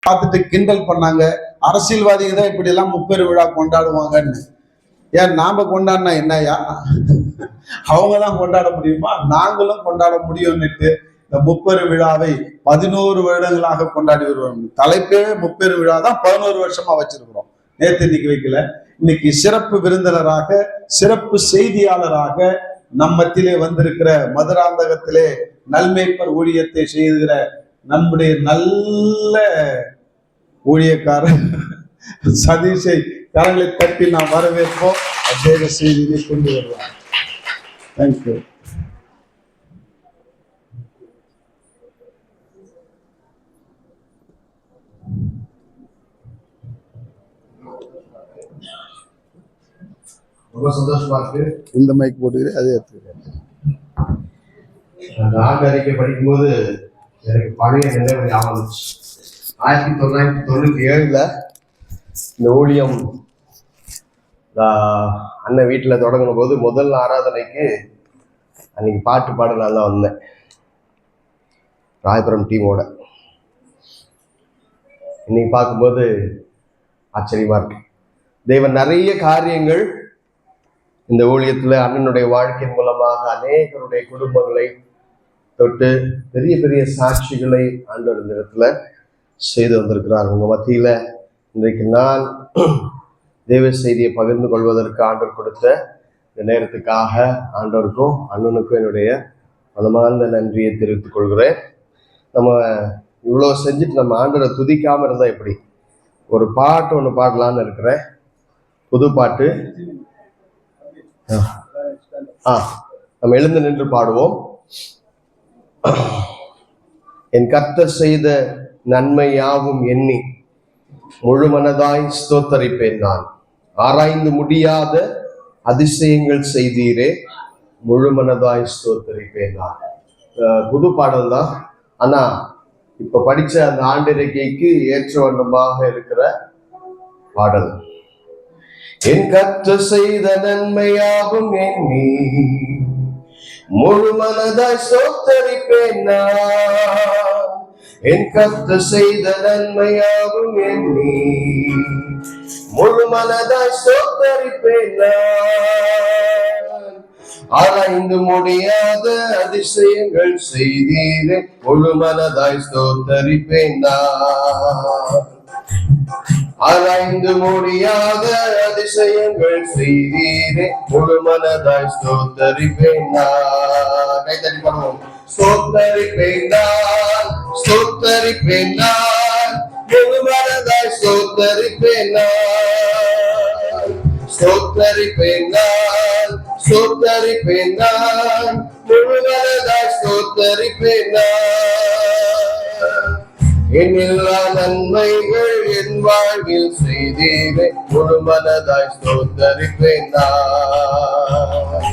பார்த்துட்டு கிண்டல் பண்ணாங்க. அரசியல்வாதிகள் தான் இப்படி எல்லாம் முப்பெரு விழா கொண்டாடுவாங்கன்னு. ஏன் நாம கொண்டாடினா என்னையா? அவங்க தான் கொண்டாட முடியுமா? நாங்களும் கொண்டாட முடியும்னுட்டு இந்த முப்பெரு விழாவை 11 வருடங்களாக கொண்டாடி வருவோம். தலைப்பே முப்பெரு விழா தான் 11 வருஷமா வச்சிருக்கிறோம். நேற்று இன்னைக்கு வைக்கல. இன்னைக்கு சிறப்பு விருந்தினராக, சிறப்பு செய்தியாளராக நம் மத்தியிலே வந்திருக்கிற, மதுராந்தகத்திலே நல்மேய்ப்பர் ஊழியத்தை செய்கிற நம்முடைய நல்ல ஊழியக்காரர் சதீஷை கரங்களை தட்டி நாம் வரவேற்போம். தேவ செய்தியை கொண்டு வருவார். தேங்க்யூ. ரொம்ப சந்தோஷமா இருக்கு. இந்த மைக் போட்டுக்கிறேன், அதே எடுத்துக்கிறேன். அந்த ஆண்டு அறிக்கை படிக்கும்போது எனக்கு பழைய நினைவு ஞாபகம். 1997 இந்த ஊழியம் அண்ணன் வீட்டில் தொடங்கின போது முதல் ஆராதனைக்கு அன்னைக்கு பாட்டு பாட நான் தான் வந்தேன், ராயபுரம் டீமோட. இன்னைக்கு பார்க்கும்போது ஆச்சரியமா இருக்கு. தேவன் நிறைய காரியங்கள் இந்த ஊழியத்தில் அண்ணனுடைய வாழ்க்கையின் மூலமாக அநேகருடைய குடும்பங்களை தொட்டு பெரிய பெரிய சாட்சிகளை ஆண்டவர் இந்த இடத்துல செய்து வந்திருக்கிறார். உங்க மத்தியில இன்றைக்கு நான் தேவ செய்தியை பகிர்ந்து கொள்வதற்கு ஆண்டவர் கொடுத்த இந்த நேரத்துக்காக ஆண்டவருக்கும் அண்ணனுக்கும் என்னுடைய மனமார்ந்த நன்றியை தெரிவித்துக் கொள்கிறேன். நம்ம இவ்வளோ செஞ்சுட்டு நம்ம ஆண்டவரை துதிக்காம இருந்தா எப்படி? ஒரு பாட்டு ஒன்று பாடலான்னு இருக்கிறேன், புது பாட்டு. நம்ம எழுந்து நின்று பாடுவோம். என் கர்த்தர் செய்த நன்மை யாவும் எண்ணி முழு மனதாய் ஸ்தோத்தரிப்பேன் நான். ஆராய்ந்து முடியாத அதிசயங்கள் செய்தீரே, முழு மனதாய் ஸ்தோத்தரிப்பேன் நான். புது பாடல் தான், ஆனா இப்ப படிச்ச அந்த ஆண்டிரைக்கைக்கு ஏற்ற வண்ணமாக இருக்கிற பாடல். என் கர்த்தர் செய்த நன்மையாகும் எண்ணி முழு மனதாய் ஸ்தோத்தரிப்பேன் நான். என் கர்த்தர் செய்த நன்மையாகும் எண்ணி முழு மனதாய் ஸ்தோத்தரிப்பேன் நான். ஆராய்ந்து முடியாத அதிசயங்கள் செய்தீரே, முழு மனதாய் ஸ்தோத்தரிப்பேன் நான். ஆராய்ந்து முடியாத அதிசயங்கள் செய்தீரே, முழு மனதாய் ஸ்தோத்தரிப்பேன் நான். கைத்தறி பண்ணுவோம். ஸ்தோத்தரிப்பேன் நான், ஸ்தோத்தரிப்பேன் நான், முழு மனதாய் ஸ்தோத்தரிப்பேன் நான். ஸ்தோத்தரிப்பேன் நான், ஸ்தோத்தரிப்பேன் நான், முழு மனதாய் ஸ்தோத்தரிப்பேன் நான். என்னெல்லா நன்மைகள் என் வாழ்வில் செய்தீரே, முழு மனதாய் ஸ்தோத்தரிப்பேன் நான்.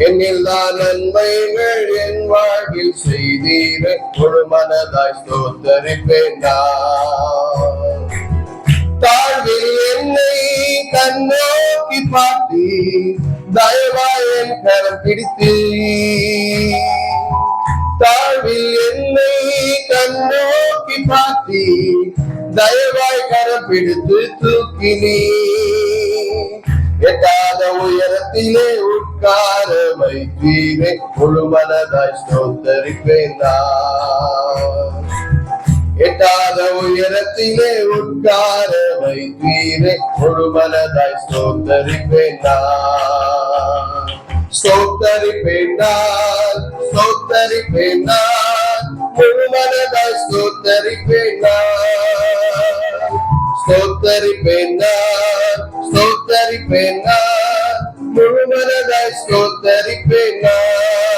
என்னெல்லா நன்மைகள் என் வாழ்வில் செய்தீரே, முழு மனதாய் ஸ்தோத்தரிப்பேன் நான். தாழ்வில் என்னை கண்ணோக்கி பார்த்தி தயவாய் என் கரம் பிடித்து, தாழ்வில் என்னை கண்ணோக்கி பார்த்தி தயவாய் கரம் பிடித்து தூக்கினீ. எட்டாத உயரத்திலே உட்கார வைத்தீரே, முழு மனதாய் ஸ்தோத்தரிப்பேன் நான். எட்டாத உயரத்திலே உட்கார வைத்தீரே, முழு மனதாய் ஸ்தோத்தரிப்பேன் நான். ஸ்தோத்தரிப்பேன் நான், ஸ்தோத்தரிப்பேன் நான், முழு மனதாய் ஸ்தோத்தரிப்பேன் நான். ஸ்தோத்தரிப்பேன் நான், ஸ்தோத்தரிப்பேன் நான், முழு மனதாய் ஸ்தோத்தரிப்பேன் நான்.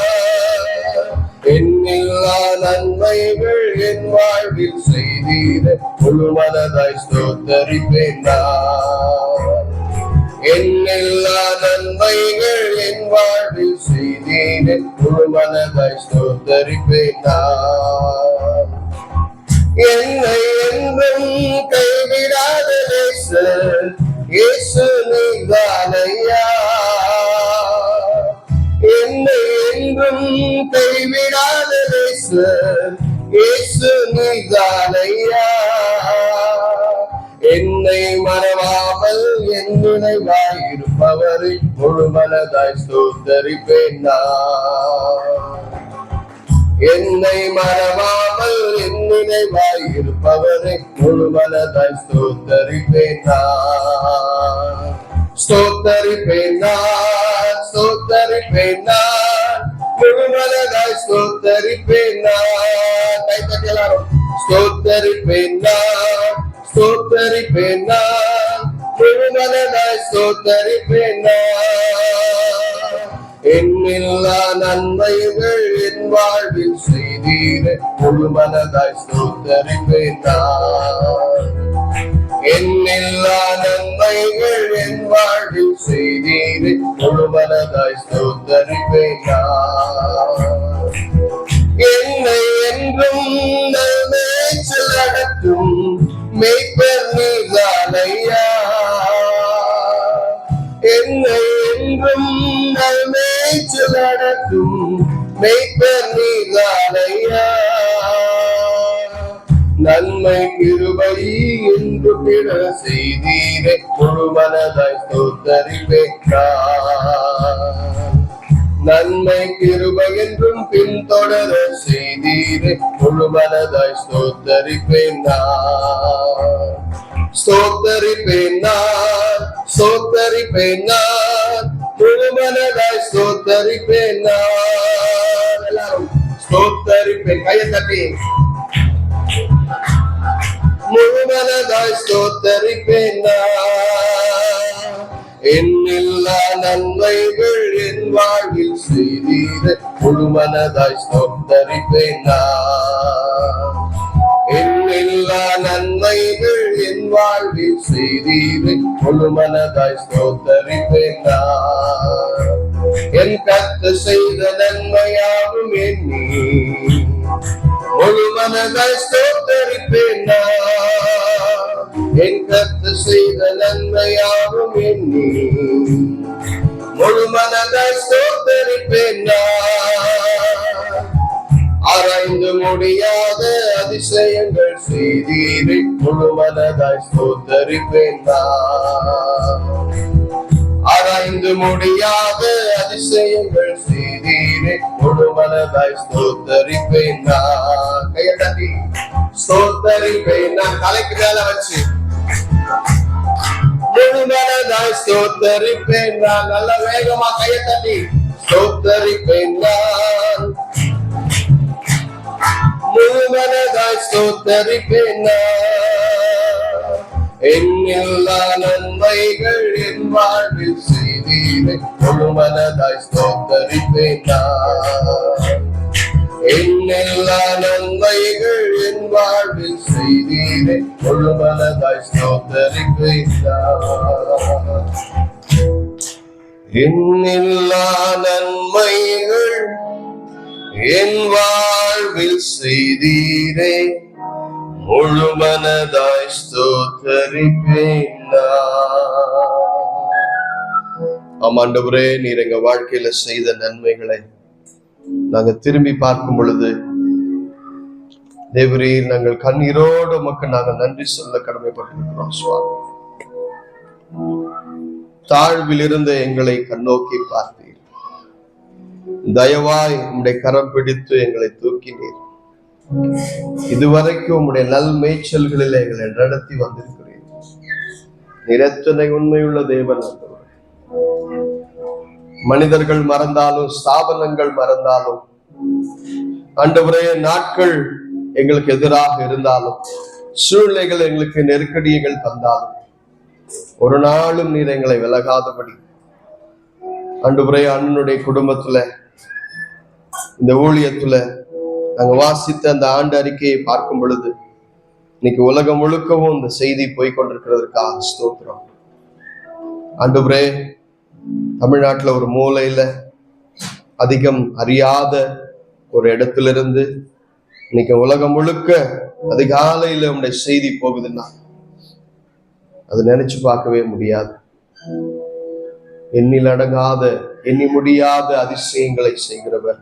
என்னெல்லா நன்மைகள் என் வாழ்வில் செய்தீரே, முழு மனதாய் ஸ்தோத்தரிப்பேன் நான். என்னெல்லா நன்மைகள் என் வாழ்வில் செய்தீரே, முழு மனதாய் ஸ்தோத்தரிப்பேன் நான். என்னை என்றும் கைவிடாத நேசர் இயேசு நீதானையா. என்னை என்றும் கைவிடாத நேசர் இயேசு நீதானையா. என்னை மறவாமல் என் நினைவாய் இருப்பவரை முழு மனதாய் ஸ்தோத்தரிப்பேன் நான். என்னை மறவாமல் என் நினைவாய் இருப்பவரை முழு மனதாய் ஸ்தோத்தரிப்பேன் நான். ஸ்தோத்தரிப்பேன் நான், ஸ்தோத்தரிப்பேன் நான், முழு மனதாய் ஸ்தோத்தரிப்பேன் நான். கை தட்டி எல்லாரும் ஸ்தோத்தரிப்பேன் நான், ஸ்தோத்தரிப்பேன் நான், முழு மனதாய் ஸ்தோத்தரிப்பேன் நான். எண்ணில்லா நன்மைகள் என் வாழ்வில் செய்தீரே முழு மனதாய் ஸ்தோத்தரிப்பேன் நான். எண்ணில்லா நன்மைகள் என் வாழ்வில் செய்தீரே முழு மனதாய் ஸ்தோத்தரிப்பேன் நான். என்னை என்றும் மேய்ச்சல் நடத்தும் மேய்ப்பர் நீதானையா. என்னை என்றும் மேய்ச்சல் நடத்தும் மேய்ப்பர் நீதானையா. நன்மை கிருபை என்று பிற செய்தீரே முழு மனதாய் ஸ்தோத்தரிப்பேன் நான். நன்மை கிருபை என்றும் பின்தொடர செய்தீரே முழு மனதாய் ஸ்தோத்தரிப்பேன் நான். ஸ்தோத்தரிப்பேன் நான், ஸ்தோத்தரிப்பேன் நான், முழு மனதாய் ஸ்தோத்தரிப்பேன் நான். எல்லாரும் ஸ்தோத்தரிப்பேன், கையை தட்டி முழு மனதாய் ஸ்தோத்தரிப்பேன் நான். எண்ணில்லா நன்மைகள் என் வாழ்வில் செய்தீரே முழு மனதாய் ஸ்தோத்தரிப்பேன் நான். எண்ணில்லா நன்மைகள் என் வாழ்வில் செய்தீரே முழு மனதாய் ஸ்தோத்தரிப்பேன் நான். என் கர்த்தர் செய்த நன்மையாகும் எண்ணி முழு மனதாய் ஸ்தோத்தரிப்பேன் நான். என் கர்த்தர் செய்த நன்மையாகும் எண்ணி முழு மனதாய் ஸ்தோத்தரிப்பேன் நான். ஆராய்ந்து முடியாத அதிசயங்கள் செய்தீரே முழு மனதாய் ஸ்தோத்தரிப்பேன் நான். ஆராய்ந்து முடியாத அதிசயங்கள் செய்தீரே முழு மனதாய் ஸ்தோத்தரிப்பேன் நான். கையை தட்டி ஸ்தோத்தரிப்பேன் நான். தலைக்கு மேல வச்சு முழு மனதாய் ஸ்தோத்தரிப்பேன் நான். நல்ல வேகமா கையை தட்டி ஸ்தோத்தரிப்பேன் நான். முழு மனதாய் ஸ்தோத்தரிப்பேன் நான். எண்ணில்லா நன்மைகள் என் வாழ்வில் செய்தீரே முழு மனதாய் ஸ்தோத்தரிப்பேன் நான். எண்ணில்லா நன்மைகள் என் வாழ்வில் செய்தீரே முழு மனதாய் ஸ்தோத்தரிப்பேன் நான். எண்ணில்லா நன்மைகள் என் வாழ்வில் செய்தீரே முழு மனதாய் ஸ்தோத்தரிப்பேன் நான். ஆண்டவரே, நீர் எங்க வாழ்க்கையில செய்த நன்மைகளை நாங்க திரும்பி பார்க்கும் பொழுது தேவரீர் நாங்கள் கண்ணீரோடு உமக்கு நாங்கள் நன்றி சொல்ல கடமைப்பட்டிருக்கிறோம் சுவாமி. தாழ்வில் இருந்த எங்களை கண்ணோக்கி பார்த்தீர். தயவாய் உம்முடைய கரம் பிடித்து எங்களை தூக்கினீர். இதுவரைக்கும் உம்முடைய நல் மேய்ச்சல்களில் எங்களை நடத்தி வந்திருக்கிறீர். நிரத்தனை உண்மையுள்ள தேவன். மனிதர்கள் மறந்தாலும் ஸ்தாபனங்கள் மறந்தாலும் ஆண்டவரே, நாட்கள் எங்களுக்கு எதிராக இருந்தாலும் சூழ்நிலைகள் எங்களுக்கு நெருக்கடிகள் தந்தாலும் ஒரு நாளும் நீர் எங்களை விலகாதபடி ஆண்டவரே, அண்ணனுடைய குடும்பத்துல இந்த ஊழியத்துல நாங்க வாசித்த அந்த ஆண்டு அறிக்கையை பார்க்கும் பொழுது இன்னைக்கு உலகம் முழுக்கவும் இந்த செய்தி போய்கொண்டிருக்கிறதுக்காக ஸ்தோத்திரம். ஆண்டவரே, தமிழ்நாட்டுல ஒரு மூலையில அதிகம் அறியாத ஒரு இடத்திலிருந்து இன்னைக்கு உலகம் முழுக்க அதிகாலையில உங்களுடைய செய்தி போகுதுன்னா அது நினைச்சு பார்க்கவே முடியாது. எண்ணில் அடங்காத எண்ணி முடியாத அதிசயங்களை செய்கிறவர்,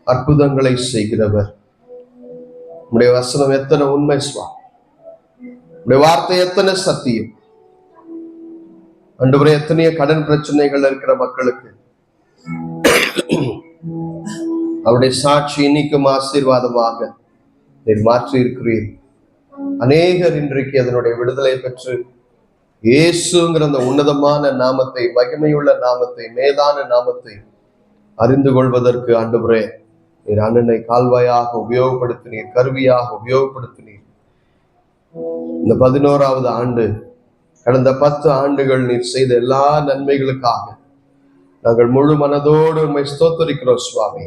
அற்புதங்களை செய்கிறவர். உடைய வசனம் எத்தனை உண்மை சுவாமி. உடைய வார்த்தை எத்தனை சத்தியம். ஆண்டவரே, எத்தனையோ கடன் பிரச்சனைகள் இருக்கிற மக்களுக்கு அவருடைய சாட்சி இன்னைக்கும் ஆசீர்வாதமாக நீர் மாற்றி இருக்கிறீர். அநேகர் இன்றைக்கு அதனுடைய விடுதலை பெற்று இயேசுங்கிற அந்த உன்னதமான நாமத்தை, மகிமையுள்ள நாமத்தை, மேலான நாமத்தை அறிந்து கொள்வதற்கு ஆண்டவரே நீர் அண்ணனை கால்வாயாக உபயோகப்படுத்தினீர், கருவியாக உபயோகப்படுத்தினீர். இந்த 11வது ஆண்டு, கடந்த 10 ஆண்டுகள் நீர் செய்த எல்லா நன்மைகளுக்காக நாங்கள் முழு மனதோடு உண்மை ஸ்தோத்தரிக்கிறோம் சுவாமி.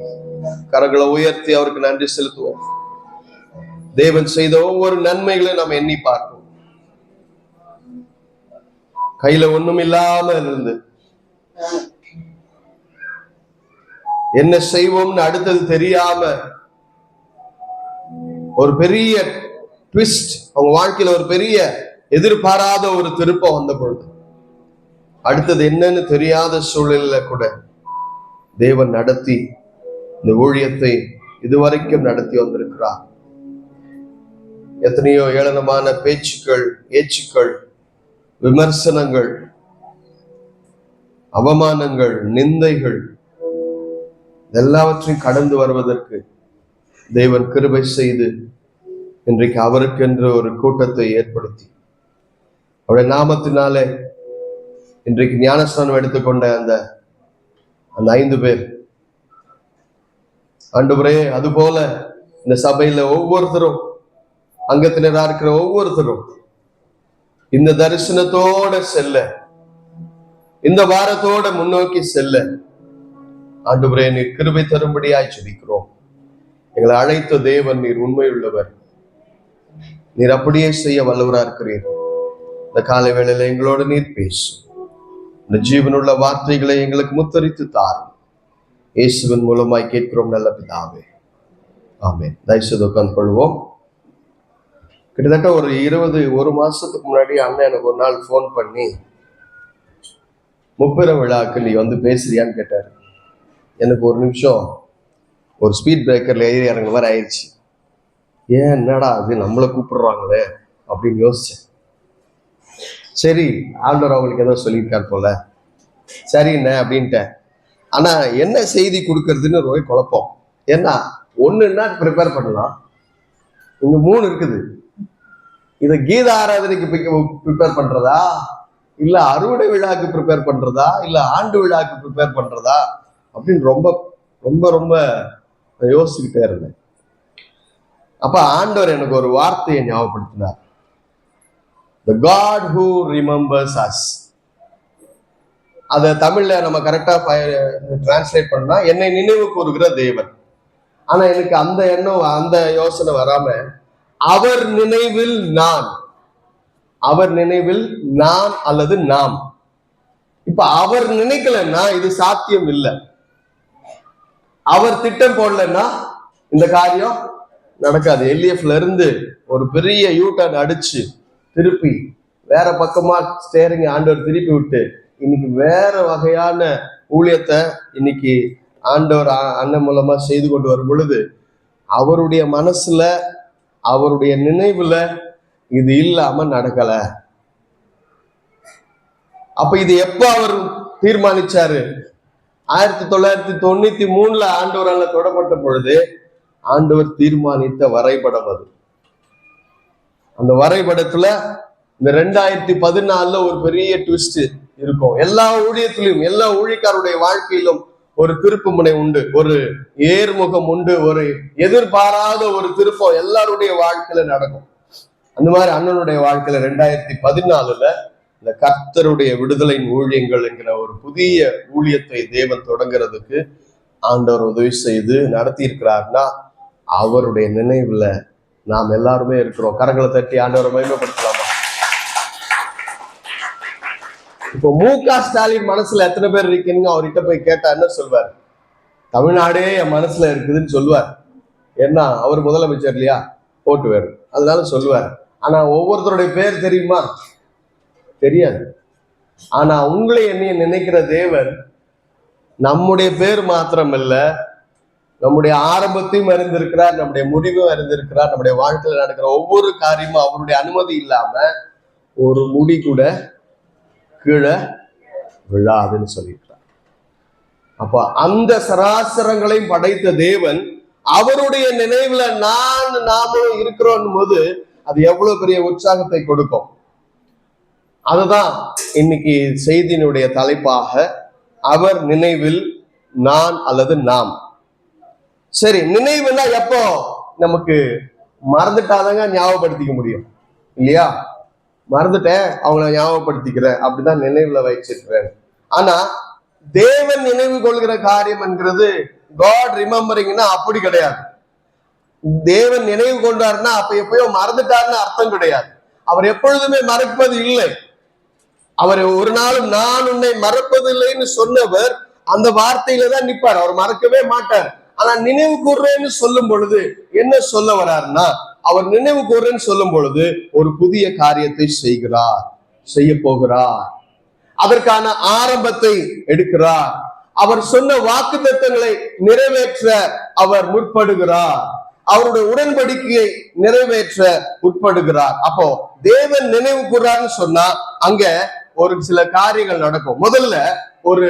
கரங்களை உயர்த்தி அவருக்கு நன்றி செலுத்துவோம். தேவன் செய்த ஒவ்வொரு நன்மைகளையும் நாம் எண்ணி பார்ப்போம். கையில ஒண்ணும் இல்லாம இருந்து என்ன செய்வோம்னு அடுத்தது தெரியாம ஒரு பெரிய ட்விஸ்ட், அவங்க வாழ்க்கையில ஒரு பெரிய எதிர்பாராத ஒரு திருப்பம் வந்த பொழுது அடுத்தது என்னன்னு தெரியாத சூழலில கூட தேவன் நடத்தி இந்த ஊழியத்தை இதுவரைக்கும் நடத்தி வந்திருக்கிறார். எத்தனையோ ஏளனமான பேச்சுக்கள், ஏச்சுக்கள், விமர்சனங்கள், அவமானங்கள், நிந்தைகள் எல்லாவற்றையும் கடந்து வருவதற்கு தேவன் கிருபை செய்து இன்றைக்கு அவருக்கென்று ஒரு கூட்டத்தை ஏற்படுத்தி அவருடைய நாமத்தினாலே இன்றைக்கு ஞானஸ்நானம் எடுத்துக்கொண்ட அந்த 5 பேர் ஆண்டவரே, அதுபோல இந்த சபையில ஒவ்வொருத்தரும், அங்கத்தினரா இருக்கிற ஒவ்வொருத்தரும் இந்த தரிசனத்தோட செல்ல, இந்த வாரத்தோட முன்னோக்கி செல்ல ஆண்டவரே நீர் கிருபை தரும்படியாய் ஜெபிக்கிறோம். எங்களை அழைத்த தேவன் நீர் உண்மையுள்ளவர். நீர் அப்படியே செய்ய வல்லவரா இருக்கிறீர். இந்த காலை வேளையில எங்களோடு நீர் பேசும். இந்த ஜீவனுள்ள வார்த்தைகளை எங்களுக்கு முத்தரித்து தாரும். இயேசுவின் மூலமாய் கேட்கிறோம் நல்ல பிதாவே, ஆமென். தயவுசெய்து உட்கார்ந்து கொள்வோம். கிட்டத்தட்ட ஒரு மாசத்துக்கு முன்னாடி அண்ணன் எனக்கு ஒரு நாள் ஃபோன் பண்ணி, முப்பெரும் விழாக்கு நீ வந்து பேசுறியான்னு கேட்டாரு. எனக்கு ஒரு நிமிஷம் ஒரு ஸ்பீட் பிரேக்கர்ல ஏறி இறங்குற மாதிரி ஆயிடுச்சு. ஏன், என்னடா அது நம்மளை கூப்பிடுறாங்களே அப்படின்னு யோசிச்சேன். சரி, ஆண்டவர் அவங்களுக்கு ஏதோ சொல்லியிருக்கார் போல, சரிண்ணே அப்படின்ட்டேன். ஆனா என்ன செய்தி கொடுக்கறதுன்னு ரொம்ப குழப்பம். ஏன்னா ஒண்ணுன்னா ப்ரிப்பேர் பண்ணலாம், இங்க 3 இருக்குது. இதை கீத ஆராதனைக்கு ப்ரிப்பேர் பண்றதா, இல்ல அறுவடை விழாக்கு ப்ரிப்பேர் பண்றதா, இல்ல ஆண்டு விழாக்கு ப்ரிப்பேர் பண்றதா அப்படின்னு ரொம்ப ரொம்ப ரொம்ப யோசிச்சுக்கிட்டே இருந்தேன். அப்ப ஆண்டவர் எனக்கு ஒரு வார்த்தையை ஞாபகப்படுத்தினார். The God who remembers us. அத தமிழ்ல நம்ம கரெக்டா டிரான்ஸ்லேட் பண்ணா என்னை நினைவு கூறுகிற தேவன். ஆனா எனக்கு அந்த எண்ணம், அந்த யோசனை வராம அவர் நினைவில் நான், அவர் நினைவில் நான் அல்லது நாம். இப்ப அவர் நினைக்கலன்னா இது சாத்தியம் இல்லை. அவர் திட்டம் போடலன்னா இந்த காரியம் நடக்காது. எல்எஃப்ல இருந்து ஒரு பெரிய யூட்டர்ன் அடிச்சு திருப்பி வேற பக்கமா ஸ்டேரிங் ஆண்டவர் திருப்பி விட்டு இன்னைக்கு வேற வகையான ஊழியத்தை இன்னைக்கு ஆண்டவர் அண்ணன் மூலமா செய்து கொண்டு வரும் பொழுது அவருடைய மனசுல, அவருடைய நினைவுல இது இல்லாம நடக்கல. அப்ப இது எப்ப அவர் தீர்மானிச்சாரு? 1993 ஆண்டவரால தொடப்பட்ட பொழுது ஆண்டவர் தீர்மானித்த வரைபடம் அது. அந்த வரைபடத்துல இந்த 2014 ஒரு பெரிய ட்விஸ்ட் இருக்கும். எல்லா ஊழியத்திலும், எல்லா ஊழியக்காரருடைய வாழ்க்கையிலும் ஒரு திருப்பு முனை உண்டு, ஒரு ஏர்முகம் உண்டு, ஒரு எதிர்பாராத ஒரு திருப்பம் எல்லாருடைய வாழ்க்கையில நடக்கும். அந்த மாதிரி அண்ணனுடைய வாழ்க்கையில 2014 இந்த கர்த்தருடைய விடுதலையின் ஊழியங்கள் என்கிற ஒரு புதிய ஊழியத்தை தேவன் தொடங்குறதுக்கு ஆண்டவர் உதவி செய்து நடத்தி இருக்கிறார்னா அவருடைய நினைவுல நாம் எல்லாருமே இருக்கிறோம். கரங்களை தட்டி ஆண்டவரை மகிமைப்படுத்தலாமா? இப்போ மு.க. ஸ்டாலின் மனசுல எத்தனை பேர் இருக்கீங்க அவர்கிட்ட போய் கேட்டா என்ன சொல்வார்? தமிழ்நாடே என் மனசுல இருக்குதுன்னு சொல்லுவார். ஏன்னா அவர் முதலமைச்சர் இல்லையா, ஓட்டுவார், அதனால சொல்லுவார். ஆனா ஒவ்வொருத்தருடைய பேர் தெரியுமா? தெரியாது. ஆனா உங்களை என்னைய நினைக்கிற தேவன் நம்முடைய பேர் மாத்திரம் இல்ல, நம்முடைய ஆரம்பத்தையும் அறிந்திருக்கிறார், நம்முடைய முடிவும் அறிந்திருக்கிறார். நம்முடைய வாழ்க்கையில நடக்கிற ஒவ்வொரு காரியமும் அவருடைய அனுமதி இல்லாம ஒரு முடி கூட கீழே விழாதுன்னு சொல்லியிருக்கிறார். அப்ப அந்த சராசரங்களையும் படைத்த தேவன் அவருடைய நினைவுல நாமும் இருக்கிறோம் போது அது எவ்வளவு பெரிய உற்சாகத்தை கொடுக்கும். அதுதான் இன்னைக்கு செய்தியினுடைய தலைப்பாக, அவர் நினைவில் நான் அல்லது நாம். சரி, நினைவுனா எப்போ நமக்கு மறந்துட்டாதாங்க ஞாபகப்படுத்திக்க முடியும் இல்லையா? மறந்துட்டேன், அவங்கள ஞாபகப்படுத்திக்கிறேன், அப்படிதான் நினைவுல வச்சிருக்கிறேன். ஆனா தேவன் நினைவு கொள்கிற காரியம் என்கிறது காட் ரிமெம்பரிங்னா அப்படி கிடையாது. தேவன் நினைவு கொண்டாருன்னா அப்ப எப்பயோ மறந்துட்டாருன்னு அர்த்தம் கிடையாது. அவர் எப்பொழுதுமே மறப்பது இல்லை. அவர் ஒரு நாளும் நான் உன்னை மறப்பதில்லைன்னு சொன்னவர் அந்த வார்த்தையில தான் நிற்பார். அவர் மறக்கவே மாட்டார். ஆனா நினைவு கூர்றேன்னு சொல்லும் பொழுது என்ன சொல்ல வர்றாருன்னா, அவர் நினைவு கூர்றேன்னு சொல்லும் பொழுது ஒரு புதிய காரியத்தை செய்ய போகிறார். அதற்கான ஆரம்பத்தை எடுக்கிறார். அவர் சொன்ன வாக்குத்தத்தங்களை நிறைவேற்ற அவர் முற்படுகிறார். அவருடைய உடன்படிக்கையை நிறைவேற்ற உட்படுகிறார். அப்போ தேவன் நினைவு கூறான்னு சொன்னா அங்க ஒரு சில காரியங்கள் நடக்கும். முதல்ல ஒரு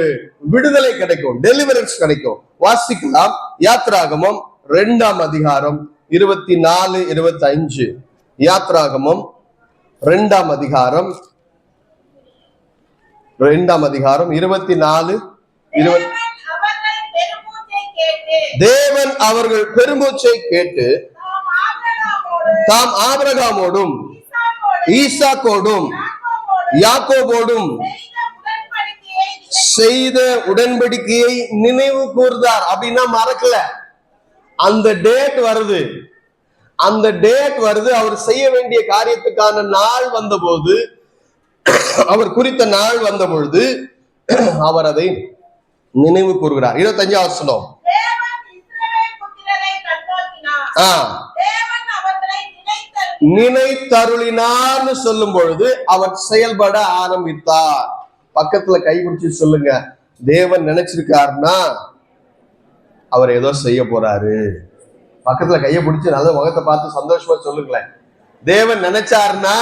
விடுதலை கிடைக்கும், டெலிவரன்ஸ் கிடைக்கும். வாசிக்கலாம், யாத்ராகமம் 2ஆம் அதிகாரம் 24, 25. யாத்ராகமம் 2ஆம் அதிகாரம் 24, 20. தேவன் அவர்கள் பெருமூச்சை கேட்டு தாம் ஆபிரகாமோடும் ஈசாக்கோடும் யாக்கோபோடும் செய்த உடன்படிக்கையை நினைவு கூர்ந்தார். அப்படின்னா மறக்கல. அந்த டேட் வருது. அவர் செய்ய வேண்டிய காரியத்துக்கான நாள் வந்தபோது, அவர் குறித்த நாள் வந்த பொழுது அவர் அதை நினைவு கூறுகிறார். 25ஆம் வசனம். நினைத்தருளினார்னு சொல்லும் பொழுது அவர் செயல்பட ஆரம்பித்தார். பக்கத்துல கைபிடிச்சு சொல்லுங்க, தேவன் நினைச்சிருக்காருன்னா அவர் ஏதோ செய்ய போறாரு. பக்கத்துல கையை பிடிச்சு நல்ல முகத்தை பார்த்து சந்தோஷமா சொல்லுங்களேன். தேவன் நினைச்சாருன்னா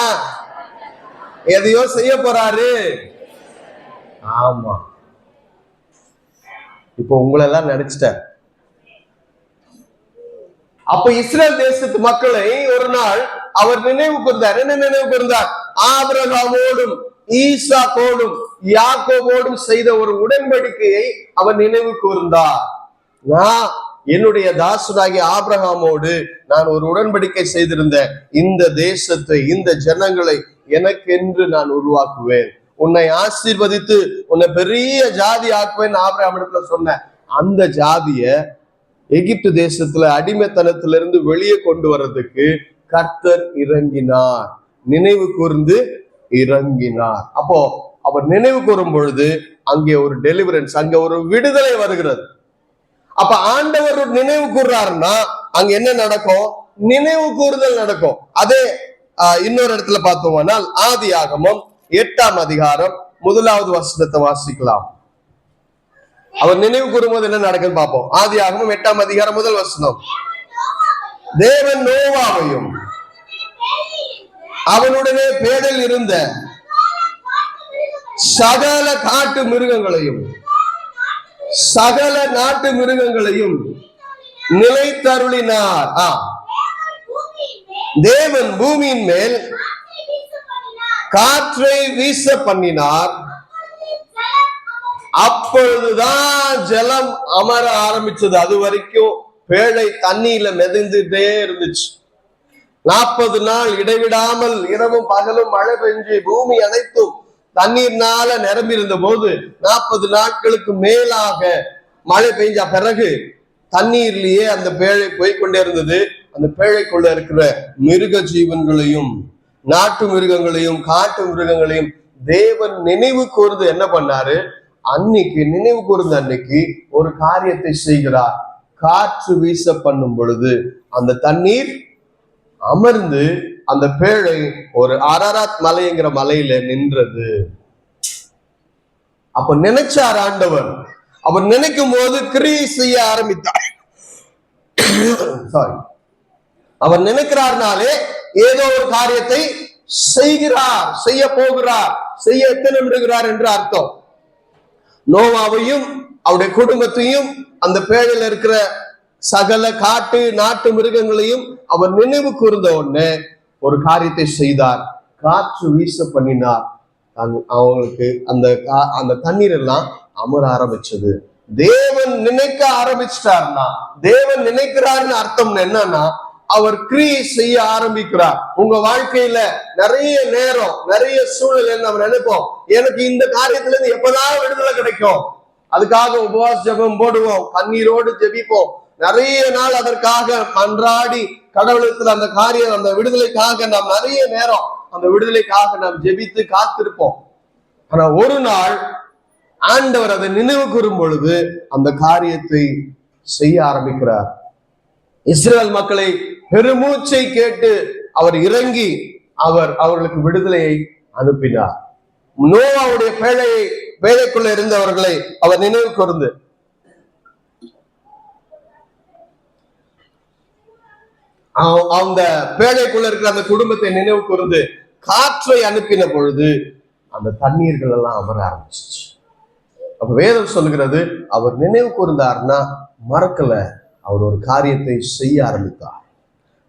எதையோ செய்ய போறாரு. ஆமா, இப்போ உங்களை எல்லாம் நினைச்சிட்டார். அப்ப இஸ்ரேல் தேசத்து மக்களை ஒரு நாள் அவர் நினைவு கூர்ந்தார். என்ன நினைவு கூர்ந்தார்? ஆபிரகாமோடும் ஈசாக்கோடும் யாக்கோபோடும் செய்த ஒரு உடன்படிக்கையை அவர் நினைவு கூர்ந்தார். நான் என்னுடைய தாசனாகிய ஆபிரகாமோடு நான் ஒரு உடன்படிக்கை செய்திருந்தேன். இந்த தேசத்தை, இந்த ஜனங்களை எனக்கென்று நான் உருவாக்குவேன், உன்னை ஆசீர்வதித்து உன்னை பெரிய ஜாதி ஆக்குவேன் ஆபிரகாம் இடத்துல சொன்னேன். அந்த ஜாதிய எகிப்து தேசத்துல அடிமைத்தனத்திலிருந்து வெளியே கொண்டு வர்றதுக்கு கர்த்தர் இறங்கினார், நினைவு கூர்ந்து இறங்கினார். அப்போ அவர் நினைவு கூறும் பொழுது அங்கே ஒரு டெலிவரன்ஸ், அங்க ஒரு விடுதலை வருகிறது. அப்ப ஆண்டவர் நினைவு கூறுறாருன்னா அங்க என்ன நடக்கும்? நினைவு கூறுதல் நடக்கும். அதே இன்னொரு இடத்துல பார்த்தோம்னால் ஆதியாகமம் 8ஆம் அதிகாரம் 1வது வசனத்தை வாசிக்கலாம். அவர் நினைவு கூறும்போது என்ன நடக்குன்னு பார்ப்போம். ஆதியாகமம் 8ஆம் அதிகாரம் 1 வசனம். தேவன் நோவாவையும் அவனுடனே பேரில் இருந்த சகல காட்டு மிருகங்களையும் சகல நாட்டு மிருகங்களையும் நிலைத்தருளினார். தேவன் பூமியின் மேல் காற்றை வீச பண்ணினார். அப்பொழுதுதான் ஜலம் அமர ஆரம்பிச்சது. அது வரைக்கும் பேழை தண்ணியில மிதந்துட்டே இருந்துச்சு. 40 நாள் இடைவிடாமல் இரவும் பகலும் மழை பெஞ்சு பூமி அனைத்தும் தண்ணீர்னால நிரம்பி இருந்த போது 40 நாட்களுக்கு மேலாக மழை பெஞ்ச பிறகு தண்ணீர்லயே அந்த பேழை போய்கொண்டே இருந்தது. அந்த பேழைக்குள்ள இருக்கிற மிருக ஜீவன்களையும் நாட்டு மிருகங்களையும் காட்டு மிருகங்களையும் தேவன் நினைவு கூர்ந்து என்ன பண்ணாரு? அன்னைக்கு நினைவு கூர்ந்த அன்னைக்கு ஒரு காரியத்தை செய்கிறார். காற்று வீச பண்ணும் பொழுது அந்த தண்ணீர் அமர்ந்து அந்த பேழை ஒரு அரராத் மலைங்கிற மலையில நின்றது. அப்ப நினைச்சார் ஆண்டவர். அவர் நினைக்கும் போது கிரியை செய்ய ஆரம்பித்தார். சாரி, அவர் நினைக்கிறார்னாலே ஏதோ ஒரு காரியத்தை செய்கிறார், செய்ய போகிறார், செய்ய எத்தனிடுகிறார் என்று அர்த்தம். நோவாவையும் அவருடைய குடும்பத்தையும் அந்த பேழையில இருக்கிற சகல காட்டு நாட்டு மிருகங்களையும் அவர் நினைவு கூர்ந்த உடனே ஒரு காரியத்தை செய்தார். காற்று வீச பண்ணினார். அவங்களுக்கு அந்த தண்ணீர் எல்லாம் அமர ஆரம்பிச்சது. தேவன் நினைக்க ஆரம்பிச்சிட்டார்னா, தேவன் நினைக்கிறாருன்னு அர்த்தம் என்னன்னா, அவர் கிரியை செய்ய ஆரம்பிக்கிறார். உங்க வாழ்க்கையில நிறைய நேரம், நிறைய சூழ்நிலை நம்ம நினைப்போம், எனக்கு இந்த காரியத்துல இருந்து எப்பதான் விடுதலை கிடைக்கும், அதுக்காக உபவாச ஜெபம் போடுவோம், கண்ணீரோடு ஜெபிப்போம், நிறைய நாள் அதற்காக மன்றாடி கடவுளத்துல அந்த காரியம், அந்த விடுதலைக்காக நாம் நிறைய நேரம் அந்த விடுதலைக்காக நாம் ஜெபித்து காத்திருப்போம். ஆனா ஒரு நாள் ஆண்டவர் அதை நினைவு கூறும் பொழுது அந்த காரியத்தை செய்ய ஆரம்பிக்கிறார். இஸ்ரவேல் மக்களை பெருமூச்சை கேட்டு அவர் இறங்கி அவர்களுக்கு விடுதலையை அனுப்பினார். நோவாவுடைய பேழைக்குள்ள இருந்தவர்களை அவர் நினைவு கூர்ந்து அந்த பேழைக்குள்ள இருக்கிற அந்த குடும்பத்தை நினைவு கூர்ந்து காற்றை அனுப்பின பொழுது அந்த தண்ணீர்கள் எல்லாம் அமர ஆரம்பிச்சிச்சு. அப்ப வேதம் சொல்லுகிறது, அவர் நினைவு கூர்ந்தார்னா மறக்கல, அவர் ஒரு காரியத்தை செய்ய ஆரம்பித்தார்,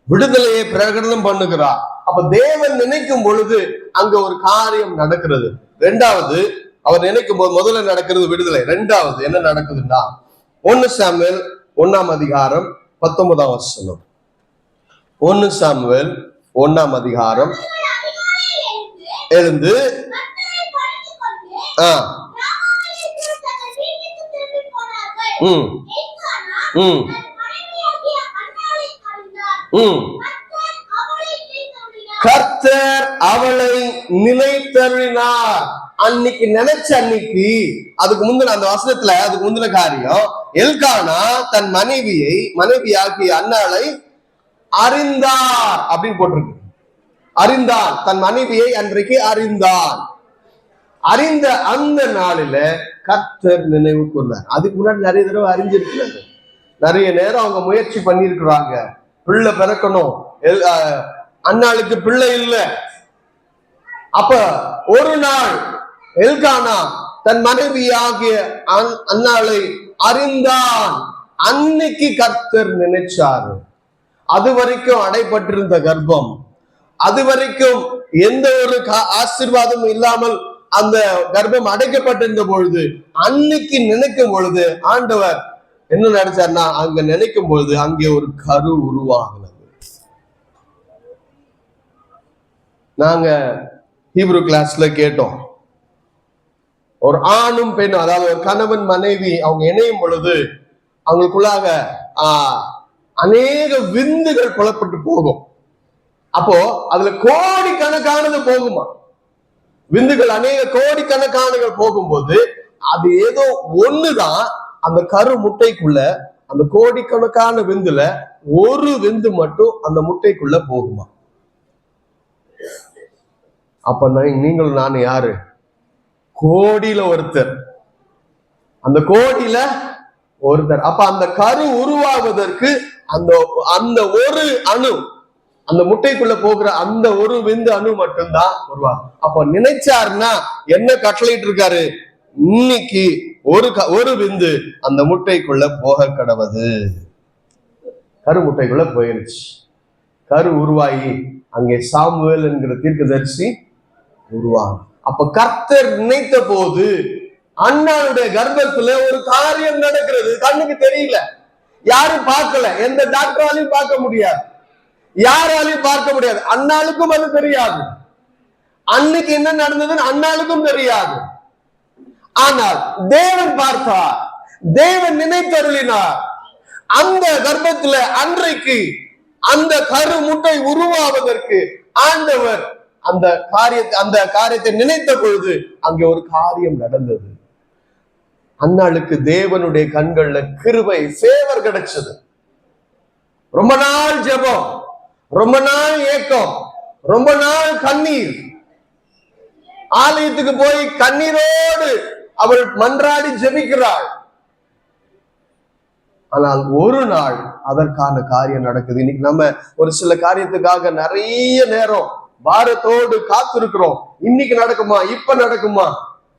விடுதலையை பிரகடனம் பண்ணுகிறார். அப்ப தேவன் நினைக்கும் பொழுது அங்க ஒரு காரியம் நடக்கிறது. ரெண்டாவது, அவர் நினைக்கும் போது முதல்ல நடக்கிறது விடுதலை. ரெண்டாவது என்ன நடக்குதுன்னா, 1 சாமுவேல் 1ஆம் அதிகாரம் 19ஆம் வசனம். 1 சாமுவேல் 1ஆம் அதிகாரம் எழுந்து கர்த்தர் அவளை நினைத்தருளினார். அன்னைக்கு நினைச்ச அன்னைக்கு, அதுக்கு முந்தின அந்த வசனத்துல அதுக்கு முந்தின காரியம், எல்கானா தன் மனைவியாகிய அன்னாளை அறிந்தார் அப்படின்னு போட்டிருக்கு. அறிந்தான், தன் மனைவியை அன்றைக்கு அறிந்தான். அறிந்த அந்த நாளில கர்த்தர் நினைவு கூர்ந்தார். அதுக்கு முன்னாடி நிறைய தடவை அறிஞ்சிருக்கிறது, நிறைய நேரம் அவங்க முயற்சி பண்ணிருக்கிறாங்க, பிள்ளை பிறக்கணும், அன்னாளுக்கு பிள்ளை இல்லை. அப்ப ஒரு நாள் எல்கானா தன் மனைவியாகிய அன்னாளை அறிந்தான். அன்னைக்கு கர்த்தர் நினைச்சாரு. அது வரைக்கும் அடைபட்டிருந்த கர்ப்பம், அது வரைக்கும் எந்த ஒரு ஆசீர்வாதமும் இல்லாமல் அந்த கர்ப்பம் அடைக்கப்பட்டிருந்த பொழுது, அன்னைக்கு நினைக்கும் பொழுது ஆண்டவர் என்ன நினைச்சார்னா, அங்க நினைக்கும் பொழுது அங்கே ஒரு கரு உருவாகினது. நாங்க ஹீப்ரு கிளாஸ்ல கேட்டோம், ஒரு ஆணும் பெண்ணும், அதாவது ஒரு கணவன் மனைவி அவங்க இணையும் பொழுது அவங்களுக்குள்ளாக அநேக விந்துகள் புலப்பட்டு போகும். அப்போ அதுல கோடிக்கணக்கானது போகுமா, விந்துகள் அநேக கோடிக்கணக்கானகள் போகும்போது அது ஏதோ ஒண்ணுதான் அந்த கரு முட்டைக்குள்ள, அந்த கோடிக்கணக்கான விந்துல ஒரு விந்து மட்டும் அந்த முட்டைக்குள்ள போகுமா. அப்ப நீங்களும் நான் யாரு? கோடியில ஒருத்தர், அந்த கோடியில ஒருத்தர். அப்ப அந்த கரு உருவாவதற்கு அந்த ஒரு அணு, அந்த முட்டைக்குள்ள போகிற அந்த ஒரு விந்து அணு மட்டும்தான் உருவாகும். அப்ப நினைச்சாருன்னா என்ன கட்டளையிட்டு இருக்காரு, இன்னைக்கு ஒரு விந்து அந்த முட்டைக்குள்ள போக கடவுது. கரு முட்டைக்குள்ள போயிருச்சு, கரு உருவாகி அங்கே சாமுவேல் என்கிற தீர்க்கதரிசி உருவாகும். அப்ப கர்த்தர் நினைத்த போது அண்ணாளுடைய கர்ப்பத்துல ஒரு காரியம் நடக்கிறது. கண்ணுக்கு தெரியல, யாரும் பார்க்கல, எந்த டாக்டராலையும் பார்க்க முடியாது, யாராலையும் பார்க்க முடியாது. அண்ணாளுக்கும் அது தெரியாது, அன்னைக்கு என்ன நடந்ததுன்னு அண்ணாளுக்கும் தெரியாது. ஆனால் தேவன் பார்த்தார், தேவன் நினைத்தருளினார். அந்த கர்ப்பத்துல அன்றைக்கு அந்த கரு முட்டை உருவாவதற்கு ஆண்டவர் அந்த காரியத்தை நினைத்த பொழுது அங்கே ஒரு காரியம் நடந்தது. அன்னாளுக்கு தேவனுடைய கண்கள்ல கிருபை, ஃபேவர் கிடைச்சது. ரொம்ப நாள் ஜெபம், ரொம்ப நாள் ஏக்கம், ரொம்ப நாள் கண்ணீர், ஆலயத்துக்கு போய் கண்ணீரோடு அவள் மன்றாடி ஜெபிக்கிறாள். ஆனால் ஒரு நாள் அதற்கான காரியம் நடக்குது. இன்னைக்கு நம்ம ஒரு சில காரியத்துக்காக நிறைய நேரம் பாரத்தோடு காத்திருக்கிறோம். இன்னைக்கு நடக்குமா, இப்ப நடக்குமா?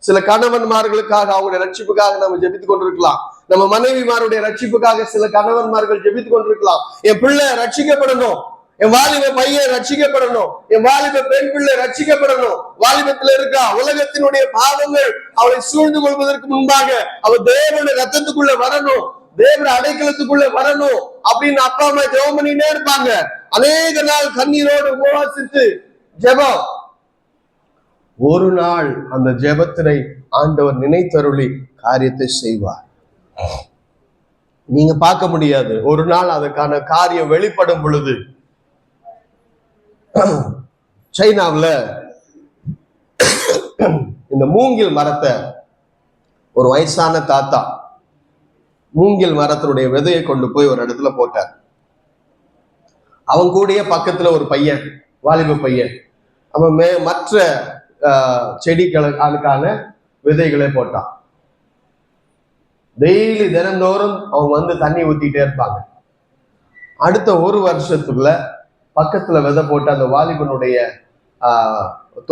சில கணவன்மார்களுக்காக, அவங்களுடைய ரட்சிப்புக்காக நம்ம ஜெபித்து கொண்டிருக்கலாம். நம்ம மனைவிமாருடைய ரட்சிப்புக்காக சில கணவன்மார்கள் ஜெபித்து கொண்டிருக்கலாம். என் பிள்ளை ரட்சிக்கப்படணும், என் வாலிப பையன் ரட்சிக்கப்படணும், என் வாலிப பெண் பிள்ளை ரட்சிக்கப்படணும். வாலிபத்துல இருக்கா, உலகத்தினுடைய பாவங்கள் அவளை சூழ்ந்து கொள்வதற்கு முன்பாக அவள் தேவனுடைய ரத்தத்துக்குள்ள வரணும், தேவன அடைக்கலத்துக்குள்ள வரணும் அப்படின்னு அப்பா அம்மா ஜெபம் பண்ணிட்டே இருப்பாங்க. அநேக நாள் கண்ணீரோடு உபவாசித்து ஜெபம். ஒரு நாள் அந்த ஜெபத்தினை ஆண்டவர் நினைத்தருளி காரியத்தை செய்வார். நீங்க பார்க்க முடியாது. ஒரு நாள் அதற்கான காரியம் வெளிப்படும் பொழுது, சைனாவுல இந்த மூங்கில் மரத்தை ஒரு வயசான தாத்தா மூங்கில் மரத்தினுடைய விதையை கொண்டு போய் ஒரு இடத்துல போட்டார். அவன் கூடயே பக்கத்துல ஒரு பையன், வாலிப பையன், அவன் மற்ற செடிகளுக்கான விதைகளை போட்டான். டெய்லி தினந்தோறும் அவங்க வந்து தண்ணி ஊத்திட்டே இருப்பாங்க. அடுத்த ஒரு வருஷத்துக்குள்ள பக்கத்துல விதை போட்ட அந்த வாலிபனுடைய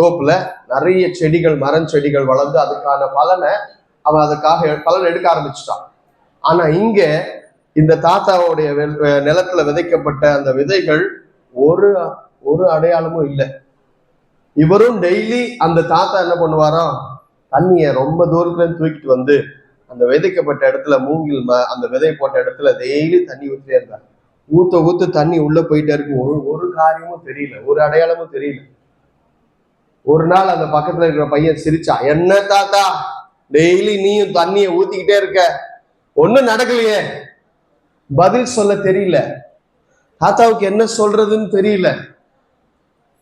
தோப்புல நிறைய செடிகள், மரஞ்செடிகள் வளர்ந்து அதுக்கான பலனை அவன் அதுக்காக பலன் எடுக்க ஆரம்பிச்சுட்டான். ஆனா இங்க இந்த தாத்தாவுடைய நிலத்துல விதைக்கப்பட்ட அந்த விதைகள் ஒரு அடையாளமும் இல்லை. இவரும் டெய்லி அந்த தாத்தா என்ன பண்ணுவாராம், தண்ணிய ரொம்ப தூரத்துல தூக்கிட்டு வந்து அந்த விதைக்கப்பட்ட இடத்துல மூங்கில் அந்த விதை போட்ட இடத்துல டெய்லி தண்ணி ஊற்றிட்டே இருந்தார். ஊத்த தண்ணி உள்ள போயிட்டே இருக்கு. ஒரு காரியமும் தெரியல, ஒரு அடையாளமும் தெரியல. ஒரு நாள் அந்த பக்கத்துல இருக்கிற பையன் சிரிச்சான், என்ன தாத்தா டெய்லி நீயும் தண்ணிய ஊத்திக்கிட்டே இருக்க, ஒண்ணும் நடக்கலையே. பதில் சொல்ல தெரியல தாத்தாவுக்கு, என்ன சொல்றதுன்னு தெரியல,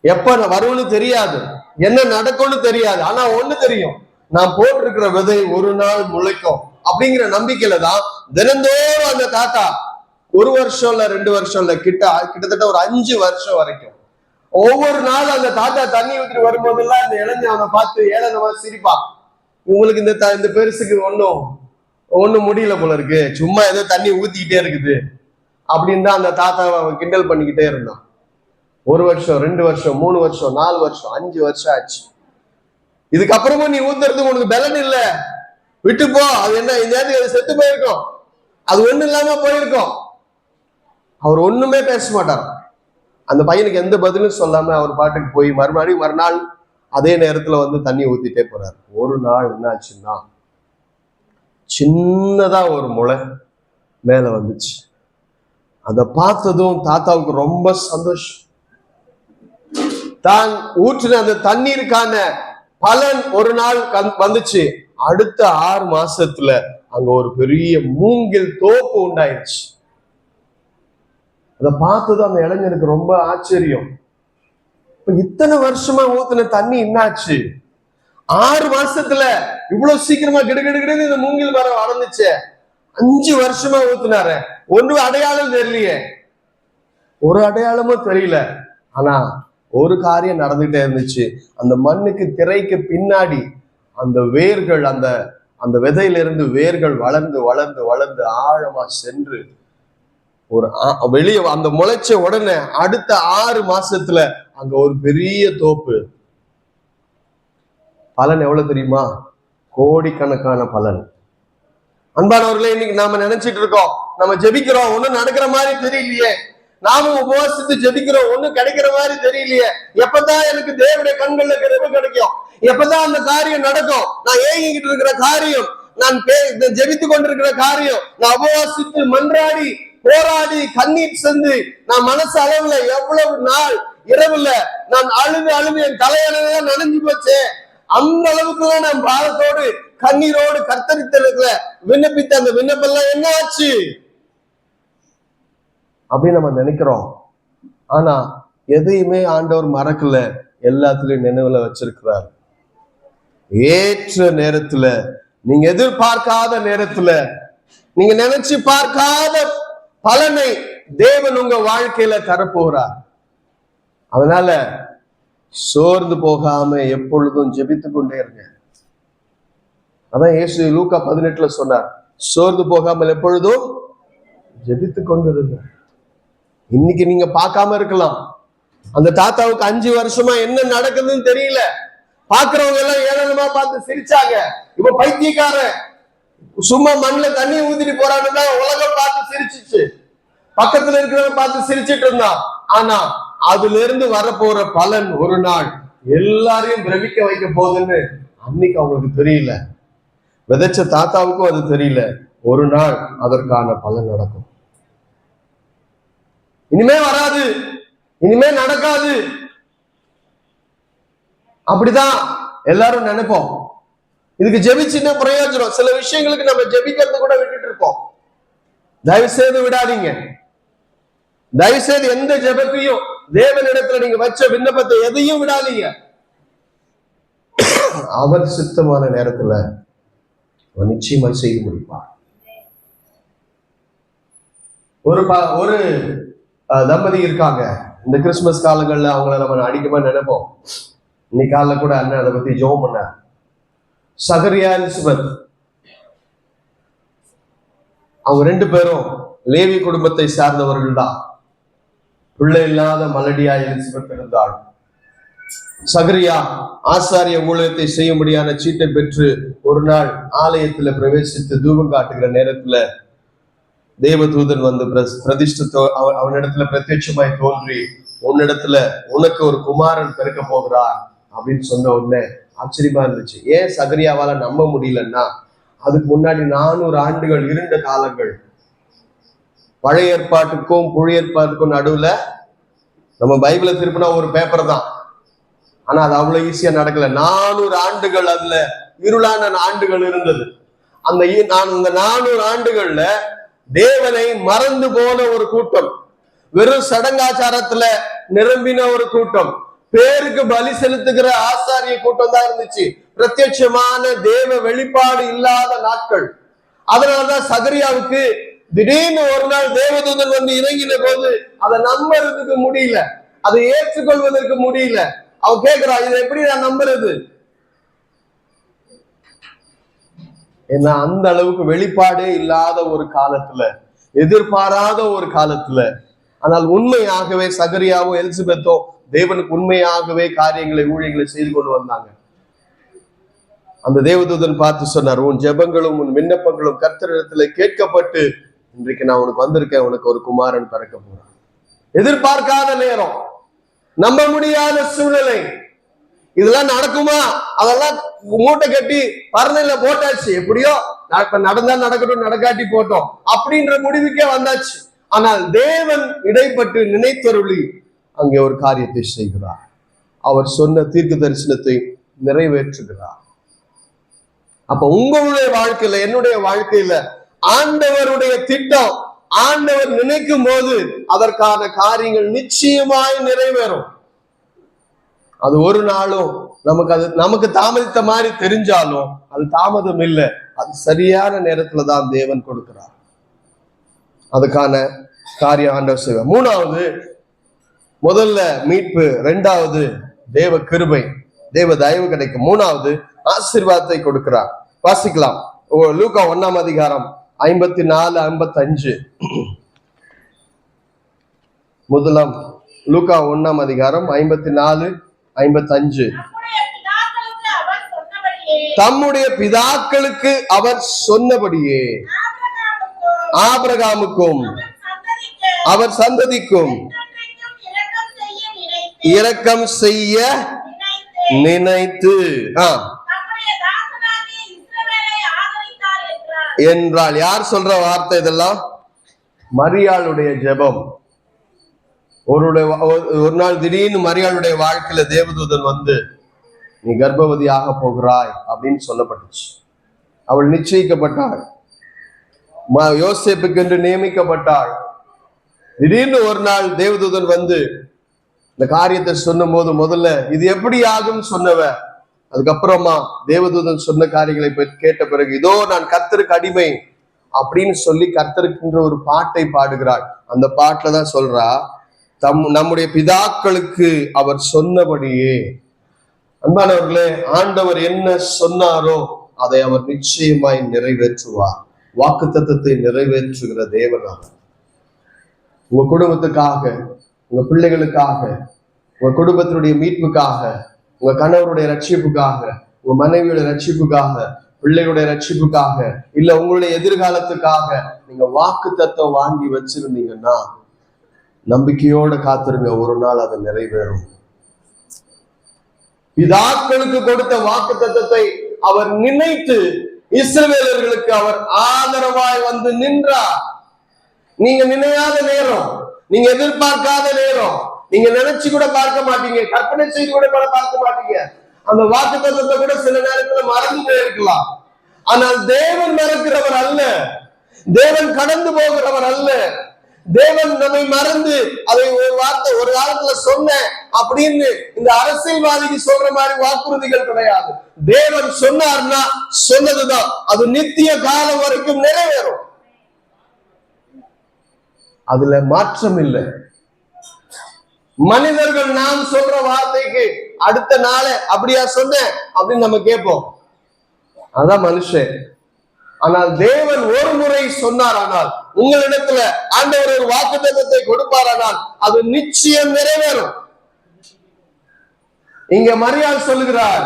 எப்ப வரும்னு தெரியாது, என்ன நடக்கும்னு தெரியாது. ஆனா ஒண்ணு தெரியும், நான் போட்டிருக்கிற விதை ஒரு நாள் முளைக்கும் அப்படிங்கிற நம்பிக்கையில தான் தினந்தோறும் அந்த தாத்தா ஒரு வருஷம் இல்ல 2 வருஷம் இல்ல கிட்டத்தட்ட ஒரு 5 வருஷம் வரைக்கும் ஒவ்வொரு நாள் அந்த தாத்தா தண்ணி ஊற்றிட்டு வரும்போதெல்லாம் இந்த இளைஞன் அவனை பார்த்து ஏளனமா சிரிப்பான். உங்களுக்கு இந்த பெருசுக்கு ஒண்ணும் முடியல போல இருக்கு, சும்மா ஏதோ தண்ணி ஊத்திக்கிட்டே இருக்குது அப்படின்னு தான் அந்த தாத்தாவை அவன் கிண்டல் பண்ணிக்கிட்டே இருந்தான். 1 வருஷம், 2 வருஷம், 3 வருஷம், 4 வருஷம், 5 வருஷம் ஆச்சு. இதுக்கப்புறமும் நீ ஊத்துறதுக்கு உனக்கு பலன் இல்ல, விட்டு போ, அது என்ன இந்த நேரத்துக்கு அது செத்து போயிருக்கும், அது ஒண்ணு இல்லாம போயிருக்கும். அவர் ஒண்ணுமே பேச மாட்டார். அந்த பையனுக்கு எந்த பதிலும் சொல்லாம அவர் பாட்டுக்கு போய் மறுநாள் அதே நேரத்துல வந்து தண்ணி ஊத்திட்டே போறாரு. ஒரு நாள் என்ன ஆச்சுன்னா, சின்னதா ஒரு முளை மேல வந்துச்சு. அதை பார்த்ததும் தாத்தாவுக்கு ரொம்ப சந்தோஷம். தான் ஊற்றின அந்த தண்ணீருக்கான பலன் ஒரு நாள் வந்துச்சு. அடுத்த 6 மாசத்துல அங்க ஒரு பெரிய மூங்கில் தோப்பு உண்டாயிருச்சு. அதை பார்த்ததும் அந்த இளைஞனுக்கு ரொம்ப ஆச்சரியம். இப்ப இத்தனை வருஷமா ஊத்தின தண்ணி என்னாச்சு, 6 மாசத்துல இவ்வளவு சீக்கிரமா கிடுகிடுன்னு இந்த மூங்கில் மரம் வளர்ந்துச்சு. 5 வருஷமா ஊத்துனாரு, ஒன்று அடையாளம் தெரியலையே, ஒரு அடையாளமும் தெரியல. ஆனா ஒரு காரியம் நடந்துகிட்டே இருந்துச்சு. அந்த மண்ணுக்கு திரைக்கு பின்னாடி அந்த வேர்கள், அந்த விதையிலிருந்து வேர்கள் வளர்ந்து வளர்ந்து வளர்ந்து ஆழமா சென்று ஒரு வெளியே அந்த முளைச்ச உடனே அடுத்த 6 மாசத்துல அங்க ஒரு பெரிய தோப்பு. பலன் எவ்வளவு தெரியுமா? கோடிக்கணக்கான பலன். அன்பானவர்களே, இன்னைக்கு நாம நினைச்சிட்டு இருக்கோம், நம்ம ஜெபிக்கிறோம், ஒண்ணும் நடக்கிற மாதிரி தெரியலையே, நாமும் உபவாசித்து ஜெபிக்கிறோம், ஒண்ணும் கிடைக்கிற மாதிரி தெரியலையே, எப்பதான் எனக்கு தேவனுடைய கண்கள்ல கிருபை கிடைக்கும், எப்பதான் அந்த காரியம் நடக்கும், நான் ஏங்கிட்டு இருக்கிற காரியம், நான் ஜெபித்து கொண்டிருக்கிற காரியம், நான் உபவாசித்து மன்றாடி போராடி கண்ணீர் சென்று நான் மனசு அளவுல எவ்வளவு நாள் இரவுல நான் அழுது என் தலையணை நனைஞ்சு போச்சு, அந்த அளவுக்கு நான் பாரத்தோடு கண்ணீரோடு கர்த்தரித்தலுக்குல விண்ணப்பித்த அந்த விண்ணப்பெல்லாம் என்ன ஆச்சு அப்படின்னு நம்ம நினைக்கிறோம். ஆனா எதையுமே ஆண்டவர் மறக்கல, எல்லாத்துலயும் நினைவுல வச்சிருக்கிறார். ஏற்ற நேரத்துல, நீங்க எதிர்பார்க்காத நேரத்துல, நீங்க நினைச்சு பார்க்காத பலனை தேவன் உங்க வாழ்க்கையில தரப்போகிறார். அதனால சோர்ந்து போகாம எப்பொழுதும் ஜெபித்து கொண்டே இருங்க. அதான் இயேசு லூக்கா 18 சொன்னார், சோர்ந்து போகாமல் எப்பொழுதும் ஜெபித்து கொண்டிருங்க. இன்னைக்கு நீங்க பார்க்காம இருக்கலாம். அந்த தாத்தாவுக்கு 5 வருஷமா என்ன நடக்குதுன்னு தெரியல. பாக்குறவங்க எல்லாம் ஏளனமா பார்த்து சிரிச்சாங்க. இப்ப பைத்தியக்காரன் சும்மா மண்ணுல தண்ணி ஊத்திட்டு போறாங்கன்னா உலகம் பார்த்து சிரிச்சிச்சு, பக்கத்துல இருக்கிறவங்க பார்த்து சிரிச்சிட்டு இருந்தான். ஆனா அதுல இருந்து வரப்போற பலன் ஒரு நாள் எல்லாரையும் பிரமிக்க வைக்க போகுதுன்னு அன்னைக்கு அவங்களுக்கு தெரியல. விதைச்ச தாத்தாவுக்கும் அது தெரியல. ஒரு நாள் அதற்கான பலன் நடக்கும். இனிமே வராது, இனிமே நடக்காது, அப்படிதான் எல்லாரும் நினைப்போம். இதுக்கு ஜெபிச்சுன்னா பிரயோஜனம். சில விஷயங்களுக்கு நம்ம ஜெபிக்கிறது கூட விட்டுட்டு இருக்கோம். தயவு செய்து விடாதீங்க. தயவு செய்து எந்த ஜெபத்தையும், தேவனிடத்துல நீங்க வச்ச விண்ணப்பத்தை எதையும் விடாதீங்க. அவர் சித்தமான நேரத்துல நிச்சயமா செய்து முடிப்பார். ஒரு தம்பதி இருக்காங்க. இந்த கிறிஸ்துமஸ் காலங்கள்ல அவங்கள நம்ம அடிக்கமா நினைப்போம். இன்னைக்கு காலைல கூட அண்ணன் அதை பத்தி ஜெபம் பண்ண. சகரியா, எலிசபெத், அவங்க 2 பேரும் லேவி குடும்பத்தை சார்ந்தவர்கள் தான். பிள்ளை இல்லாத மலடியா எலிசபெத் இருந்தாள். சகரியா ஆசாரிய ஊழியத்தை செய்யும்படியான சீட்டை பெற்று ஒரு நாள் ஆலயத்துல பிரவேசித்து தூபம் காட்டுகிற நேரத்துல தேவதூதன் வந்து பிரதிஷ்டத்தோ அவனிடத்துல பிரத்யட்சமாய் தோன்றி, உன்னிடத்துல உனக்கு ஒரு குமாரன் பிறக்க போகிறார் அப்படின்னு சொன்ன உடனே ஆச்சரியமா இருந்துச்சு. ஏன் சகரியாவால நம்ப முடியலன்னா, அதுக்கு முன்னாடி 400 ஆண்டுகள் இருண்ட காலங்கள். பழைய ஏற்பாட்டுக்கும் புதிய ஏற்பாட்டுக்கும் நடுவுல நம்ம பைபிளை திருப்பினா ஒரு பேப்பர் தான். ஆனா அது அவ்வளவு ஈஸியா நடக்கல. 400 ஆண்டுகள் அதுல இருளான ஆண்டுகள் இருந்தது. அந்த 400 ஆண்டுகள்ல தேவனை மறந்து போன ஒரு கூட்டம், வெறும் சடங்காச்சாரத்துல நிரம்பின ஒரு கூட்டம், பேருக்கு பலி செலுத்துகிற ஆசாரிய கூட்டம் தான் இருந்துச்சு. பிரத்யட்சமான தேவ வெளிப்பாடு இல்லாத நாட்கள். அதனாலதான் சகரியாவுக்கு திடீர்னு ஒரு நாள் தேவதூதன் வந்து இறங்கின போது அதை நம்புறதுக்கு முடியல, அதை ஏற்றுக்கொள்வதற்கு முடியல. அவன் கேட்கிறா, இதை எப்படி நான் நம்புறது? ஏன்னா அந்த அளவுக்கு வெளிப்பாடே இல்லாத ஒரு காலத்துல, எதிர்பாராத ஒரு காலத்துல, ஆனால் உண்மையாகவே சகரியாவோ எலிசபெத்தோ தேவனுக்கு உண்மையாகவே காரியங்களை ஊழியங்களை செய்து கொண்டு வந்தாங்க. அந்த தேவதூதன் பார்த்து சொன்னார், உன் ஜெபங்களும் உன் விண்ணப்பங்களும் கர்த்தரிடத்துல கேட்கப்பட்டு இன்றைக்கு நான் உனக்கு வந்திருக்கேன், உனக்கு ஒரு குமாரன் பிறக்க போறான். எதிர்பார்க்காத நேரம், நம்ப முடியாத சூழ்நிலை. இதெல்லாம் நடக்குமா? அதெல்லாம் மூட்டை கட்டி பறனையில போட்டாச்சு. எப்படியோ நடந்தா நடக்கட்டும், நடக்காட்டி போட்டோம் அப்படின்ற முடிவுக்கே வந்தாச்சு. ஆனால் தேவன் இடைப்பட்டு நினைத்தருளி அங்கே ஒரு காரியத்தை செய்கிறார். அவர் சொன்ன தீர்க்க தரிசனத்தை நிறைவேற்றுகிறார். அப்ப உங்களுடைய வாழ்க்கையில, என்னுடைய வாழ்க்கையில ஆண்டவருடைய திட்டம், ஆண்டவர் நினைக்கும் போது அதற்கான காரியங்கள் நிச்சயமாய் நிறைவேறும். அது ஒரு நாளும் நமக்கு தாமதித்த மாதிரி தெரிஞ்சாலும் அது தாமதம் இல்லை. அது சரியான நேரத்துல தான் தேவன் கொடுக்கிறார். அதுக்கான காரியம் ஆண்டவர் செய்வார். 3வது, முதல்ல மீட்பு, 2வது தேவ கிருபை, தேவ தயவு கிடைக்கும், 3வது ஆசீர்வாதத்தை கொடுக்கிறார். வாசிக்கலாம். லூக்கா 1ஆம் அதிகாரம் 54-55. முதலாம் லூக்கா 1ஆம் அதிகாரம் 54-55. தம்முடைய பிதாக்களுக்கு அவர் சொன்னபடியே ஆபிரகாமுக்கும் அவர் சந்ததிக்கும் இரக்கம் செய்ய நினைத்து என்றால். யார் சொல்ற வார்த்தை இதெல்லாம்? மரியாளுடைய ஜெபம். ஒரு நாள் திடீர்னு மரியாளுடைய வாழ்க்கையில தேவதூதன் வந்து, நீ கர்ப்பவதியாக போகிறாய் அப்படின்னு சொல்லப்பட்டுச்சு. அவள் நிச்சயிக்கப்பட்டாள், யோசேப்புக்கு என்று நியமிக்கப்பட்டாள். திடீர்னு ஒரு நாள் தேவதூதன் வந்து இந்த காரியத்தை சொன்னும் போது, முதல்ல இது எப்படி ஆகும் சொன்னவ, அதுக்கப்புறமா தேவதூதன் சொன்ன காரியங்களை கேட்ட பிறகு, இதோ நான் கர்த்தருக்கு அடிமை அப்படின்னு சொல்லி கர்த்தருக்குன்ற ஒரு பாட்டை பாடுகிறாள். அந்த பாட்டுல தான் சொல்றா, நம்முடைய பிதாக்களுக்கு அவர் சொன்னபடியே. அன்பானவர்களே, ஆண்டவர் என்ன சொன்னாரோ அதை அவர் நிச்சயமாய் நிறைவேற்றுவார். வாக்குத்தத்தத்தை நிறைவேற்றுகிற தேவனாக உங்க குடும்பத்துக்காக, உங்க பிள்ளைகளுக்காக, உங்க குடும்பத்தினுடைய மீட்புக்காக, உங்க கணவருடைய ரட்சிப்புக்காக, உங்க மனைவியோட ரட்சிப்புக்காக, பிள்ளைகளுடைய ரட்சிப்புக்காக, இல்ல உங்களுடைய எதிர்காலத்துக்காக நீங்க வாக்கு தத்துவம் வாங்கி வச்சிருந்தீங்கன்னா நம்பிக்கையோட காத்திருங்க, ஒரு நாள் அது நிறைவேறும். பிதாக்களுக்கு கொடுத்த வாக்கு தத்தத்தை அவர் நினைத்து இஸ்ரவேலர்களுக்கு அவர் ஆதரவாய் வந்து நின்றார். நீங்க நினையாத நேரம், நீங்க எதிர்பார்க்காத நேரம், நீங்க நினைச்சு கூட பார்க்க மாட்டீங்க, கற்பனை செய்து கூட பார்க்க மாட்டீங்க. அந்த வாக்கு தத்தத்தை கூட சில நேரத்துல மறந்து போயிருக்கலாம். ஆனால் தேவன் மறக்கிறவர் அல்ல, தேவன் கடந்து போகிறவர் அல்ல. தேவன் நம்மை மறந்து அதை ஒரு வார்த்தை ஒரு காலத்துல சொன்ன அப்படின்னு இந்த அரசியல்வாதிக்கு சொல்ற மாதிரி வாக்குறுதிகள் கிடையாது. தேவன் சொன்னார்னா சொன்னதுதான், அது நித்திய காலம் வரைக்கும் நிறைவேறும், அதுல மாற்றம் இல்லை. மனிதர்கள் நாம் சொல்ற வார்த்தைக்கு அடுத்த நாளே அப்படியா சொன்ன அப்படின்னு நம்ம கேட்போம், அதான் மனுஷன். ஆனால் தேவன் ஒரு முறை சொன்னாரானால், உங்களிடத்துல ஆண்டவர் ஒரு வாக்குத்தத்தத்தை கொடுப்பாரானால் அது நிச்சயம் நிறைவேறும். இங்க மரியாள் சொல்லுகிறார்,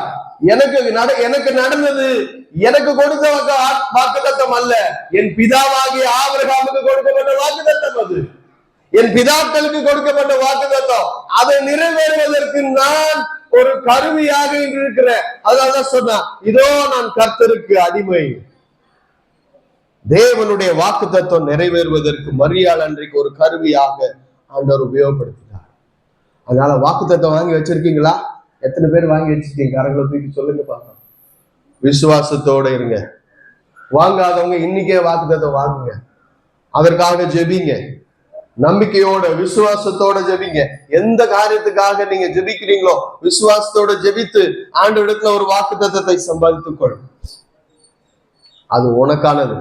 எனக்கு நடந்தது எனக்கு கொடுத்த வாக்குத்தத்தம் அல்ல, என் பிதாவாகிய ஆபிரகாமுக்கு கொடுக்கப்பட்ட வாக்குத்தத்தம், அது என் பிதாக்களுக்கு கொடுக்கப்பட்ட வாக்குத்தத்தம். அதை நிறைவேறுவதற்கு நான் ஒரு கருவியாக இருக்கிறேன். அதனாலதான் சொன்னான், இதோ நான் கர்த்தருக்கு அடிமை. தேவனுடைய வாக்கு தத்துவம் நிறைவேறுவதற்கு மரியாள் அன்றைக்கு ஒரு கருவியாக ஆண்டவர் உபயோகப்படுத்தினார். அதனால வாக்கு தத்துவம் வாங்கி வச்சிருக்கீங்களா? எத்தனை பேர் வாங்கி வச்சிருக்கீங்க? கரங்களை தூக்கி சொல்லுங்க பார்க்கலாம். விசுவாசத்தோட இருங்க. வாங்காதவங்க இன்னைக்கே வாக்கு தத்துவம் வாங்குங்க, அதற்காக ஜெபிங்க, நம்பிக்கையோட விசுவாசத்தோட ஜெபிங்க. எந்த காரியத்துக்காக நீங்க ஜெபிக்கிறீங்களோ விசுவாசத்தோட ஜெபித்து ஆண்டவரிடத்துல ஒரு வாக்கு தத்தத்தை சம்பாதித்துக் கொள். அது உனக்கானது,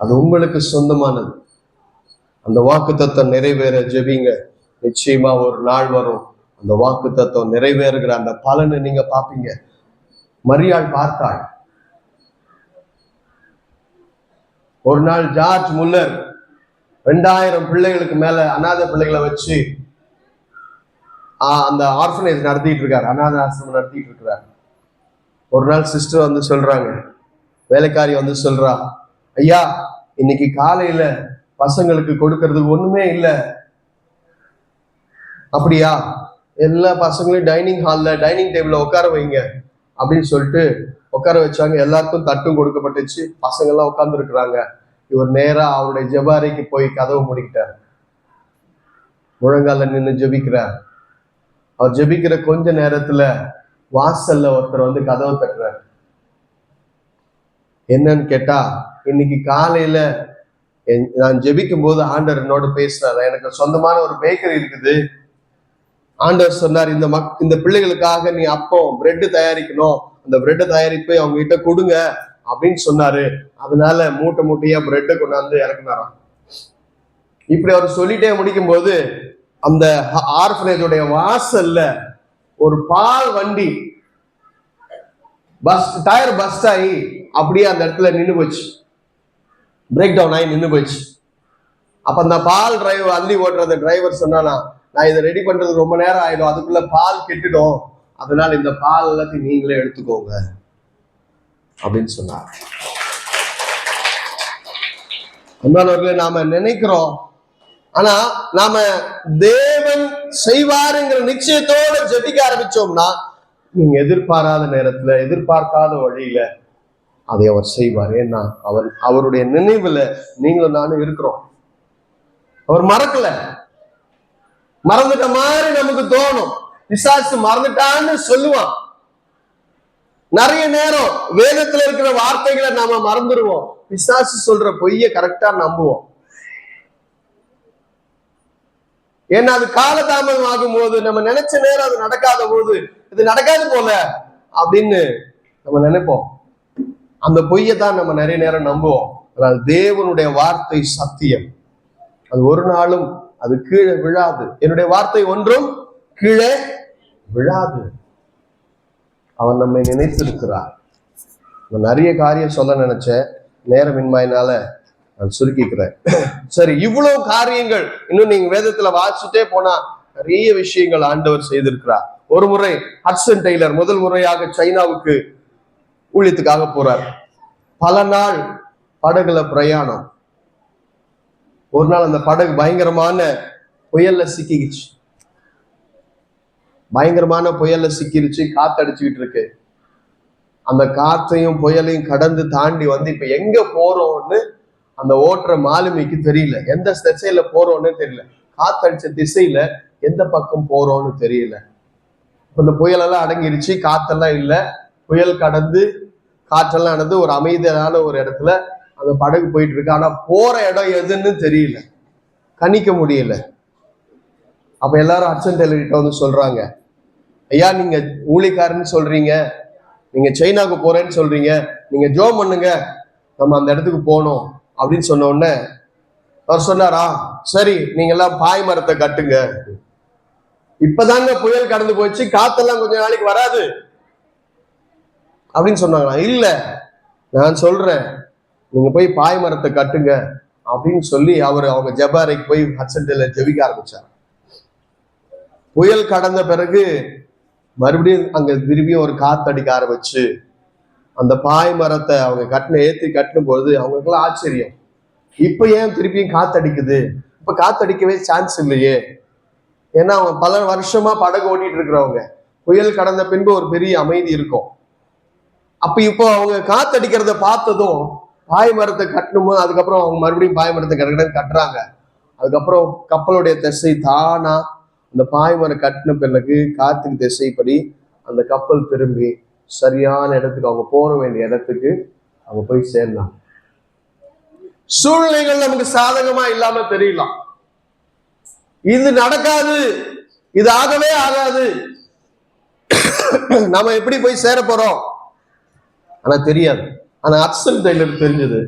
அது உங்களுக்கு சொந்தமானது. அந்த வாக்கு தத்துவம் நிறைவேற ஜெபிங்க. நிச்சயமா ஒரு நாள் வரும், அந்த வாக்கு தத்துவம் நிறைவேறுகிற அந்த பலனை நீங்க பார்ப்பீங்க. மரியாள் பார்த்தாள். ஒரு நாள் ஜார்ஜ் முல்லர் 2000 பிள்ளைகளுக்கு மேல அநாத பிள்ளைகளை வச்சு அந்த ஆர்ஃபனேஜ் நடத்திட்டு இருக்காரு, அநாத ஆசிரமம் நடத்திட்டு இருக்கிறார். ஒரு நாள் சிஸ்டர் வந்து சொல்றாங்க, வேலைக்காரி வந்து சொல்றா, ஐயா இன்னைக்கு காலையில பசங்களுக்கு கொடுக்கறதுக்கு ஒண்ணுமே இல்லை. அப்படியா? எல்லா பசங்களையும் டைனிங் ஹால்ல டைனிங் டேபிள்ல உட்கார வைங்க அப்படின்னு சொல்லிட்டு உட்கார வச்சாங்க. எல்லாருக்கும் தட்டும் கொடுக்கப்பட்டுச்சு, பசங்க எல்லாம் உட்கார்ந்து இருக்கிறாங்க. இவர் நேரா அவருடைய ஜெபாரைக்கு போய் கதவு மூடிக்கிட்டார். முழங்கால நின்று ஜெபிக்கிறார். அவர் ஜெபிக்கிற கொஞ்ச நேரத்துல வாசல்ல ஒருத்தர் வந்து கதவை தட்டுறாரு. என்னன்னு கேட்டா, இன்னைக்கு காலையில நான் ஜெபிக்கும் போது ஆண்டவர் என்னோட பேசினார். எனக்கு சொந்தமான ஒரு பேக்கரி இருக்குது. ஆண்டவர் சொன்னார், இந்த பிள்ளைகளுக்காக நீ அப்பம் பிரெட் தயாரிக்கணும், அந்த பிரெட்டை தயாரிப்பு அவங்க கிட்ட கொடுங்க அப்படின்னு சொன்னாரு. அதனால மூட்டை மூட்டையா பிரெட்டை கொண்டாந்து இறக்குனாராம். இப்படி அவர் சொல்லிட்டே முடிக்கும் போது அந்த ஆர்ஃபனேஜோடைய வாசல்ல ஒரு பால் வண்டி டயர் பஸ்ட் ஆகி அப்படியே அந்த இடத்துல நின்று போச்சு, பிரேக் டவுன் ஆகி நின்று போச்சு. அப்ப அந்த பால் டிரைவர் அள்ளி ஓட்டுற அந்த டிரைவர் சொன்னானா, நான் இதை ரெடி பண்றது ரொம்ப நேரம் ஆயிடும், அதுக்குள்ள பால் கெட்டுடும், அதனால இந்த பால் எல்லாத்தையும் நீங்களே எடுத்துக்கோங்க அப்படின்னு சொன்னார். அன்பானவர்களே, நாம நினைக்கிறோம், ஆனா நாம தேவன் செய்வாருங்கிற நிச்சயத்தோட ஜெபிக்க ஆரம்பிச்சோம்னா நீங்க எதிர்பாராத நேரத்துல எதிர்பார்க்காத வழியில அதை அவர் செய்வார். ஏன்னா அவருடைய நினைவுல நீங்களும் நானும் இருக்கிறோம். அவர் மறக்கல. மறந்துட்ட மாதிரி நமக்கு தோணும், பிசாசு மறந்துட்டான்னு சொல்லுவான். நிறைய நேரம் வேதத்துல இருக்கிற வார்த்தைகளை நாம மறந்துடுவோம், பிசாசு சொல்ற பொய்ய கரெக்டா நம்புவோம். ஏன்னா அது காலதாமதம் ஆகும் போது, நம்ம நினைச்ச நேரம் அது நடக்காத போது, இது நடக்காது போல அப்படின்னு நம்ம நினைப்போம். அந்த பொய்யத்தான் நம்ம நிறைய நேரம் நம்புவோம். ஆனால் தேவனுடைய வார்த்தை சத்தியம், அது ஒரு நாளும் அது கீழே விழாது. என்னுடைய வார்த்தை ஒன்றும் கீழே விழாது. அவன் நம்மை நினைத்திருக்கிறார். நிறைய காரியம் சொல்ல நினைச்சேன், நேரமின்மையினால நான் சுருக்கிக்கிறேன். சரி, இவ்வளவு காரியங்கள் இன்னும் நீங்க வேதத்துல வாசிச்சுட்டே போனா நிறைய விஷயங்கள் ஆண்டவர் செய்திருக்கிறார். ஒரு முறை ஹட்சன் டெய்லர் முதல் முறையாக சைனாவுக்கு ஊழியத்துக்காக போறார். பல நாள் படகுல பிரயாணம். ஒரு நாள் அந்த படகு பயங்கரமான புயல்ல சிக்கிச்சு. காத்தடிச்சுக்கிட்டு இருக்கு. அந்த காற்றையும் புயலையும் கடந்து தாண்டி வந்து இப்ப எங்க போறோம்னு அந்த ஓட்டுற மாலுமிக்கு தெரியல. எந்த திசையில போறோம்னு தெரியல. காத்தடிச்ச திசையில எந்த பக்கம் போறோம்னு தெரியல. இந்த புயலெல்லாம் அடங்கிருச்சு, காத்தெல்லாம் இல்ல. புயல் கடந்து காற்றெல்லாம் நடந்து ஒரு அமைதியான ஒரு இடத்துல அந்த படகு போயிட்டு இருக்கு. ஆனா போற இடம் எதுன்னு தெரியல, கணிக்க முடியல. அப்ப எல்லாரும் ஹட்சன் டெய்லர் கிட்ட வந்து சொல்றாங்க, ஐயா நீங்க ஊழியக்காரன்னு சொல்றீங்க, நீங்க சைனாவுக்கு போறேன்னு சொல்றீங்க, நீங்க ஜோம் பண்ணுங்க, நம்ம அந்த இடத்துக்கு போகணும் அப்படின்னு சொன்ன உடனே அவர் சொன்னாரா, சரி நீங்க எல்லாம் பாய் மரத்தை கட்டுங்க, இப்பதாங்க புயல் கடந்து போச்சு, காத்தெல்லாம் கொஞ்ச நாளைக்கு வராது அப்படின்னு சொன்னாங்களா. இல்ல நான் சொல்றேன், நீங்க போய் பாய் மரத்தை கட்டுங்க அப்படின்னு சொல்லி அவங்க ஜபாரைக்கு போய் ஹட்சன் டெய்லர் ஜெபிக்க ஆரம்பிச்சார். புயல் கடந்த பிறகு மறுபடியும் அங்க திரும்பியும் ஒரு காத்தடிக்க ஆரம்பிச்சு அந்த பாய் மரத்தை அவங்க ஏத்தி கட்டும் பொழுது அவங்களுக்குலாம் ஆச்சரியம். இப்ப ஏன் திருப்பியும் காத்தடிக்குது? இப்ப காத்தடிக்கவே சான்ஸ் இல்லையே. ஏன்னா அவங்க பல வருஷமா படகு ஓட்டிட்டு இருக்கிறவங்க. புயல் கடந்த பின்பு ஒரு பெரிய அமைதி இருக்கும். அப்ப இப்போ அவங்க காத்தடிக்கிறத பார்த்ததும் பாய் மரத்தை கட்டணுமோ, அதுக்கப்புறம் அவங்க மறுபடியும் பாய் மரத்தை கட்டுறாங்க. அதுக்கப்புறம் கப்பலுடைய திசை தானா அந்த பாய் மரம் கட்டின பிறகு காத்துக்கு திசைப்படி அந்த கப்பல் திரும்பி சரியான இடத்துக்கு, அவங்க போக வேண்டிய இடத்துக்கு அவங்க போய் சேரலாம். சூழ்நிலைகள் நமக்கு சாதகமா இல்லாம தெரியலாம். இது நடக்காது, இது ஆகவே ஆகாது, நம்ம எப்படி போய் சேர போறோம் ஆனா தெரியாது. ஆனா ஹட்சன் டெய்லர் தெரிஞ்சது,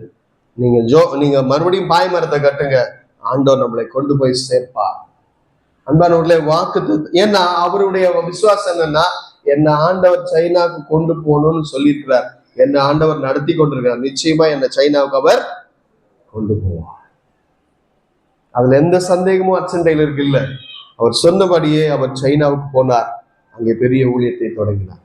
நீங்க மறுபடியும் பாய் மரத்தை கட்டுங்க, ஆண்டவர் நம்மளை கொண்டு போய் சேர்ப்பா. அன்பானவர்களே, வாக்கு, ஏன்னா அவருடைய விசுவாசம் என்னன்னா, என்ன ஆண்டவர் சைனாவுக்கு கொண்டு போகணும்னு சொல்லியிருக்கிறார். என்ன ஆண்டவர் நடத்தி கொண்டிருக்கிறார். நிச்சயமா என்ன சைனாவுக்கு அவர் கொண்டு போவார். அதுல எந்த சந்தேகமும் ஹட்சன் டெய்லருக்கு இல்லை. அவர் சொன்னபடியே அவர் சைனாவுக்கு போனார். அங்கே பெரிய ஊழியத்தை தொடங்கினார்.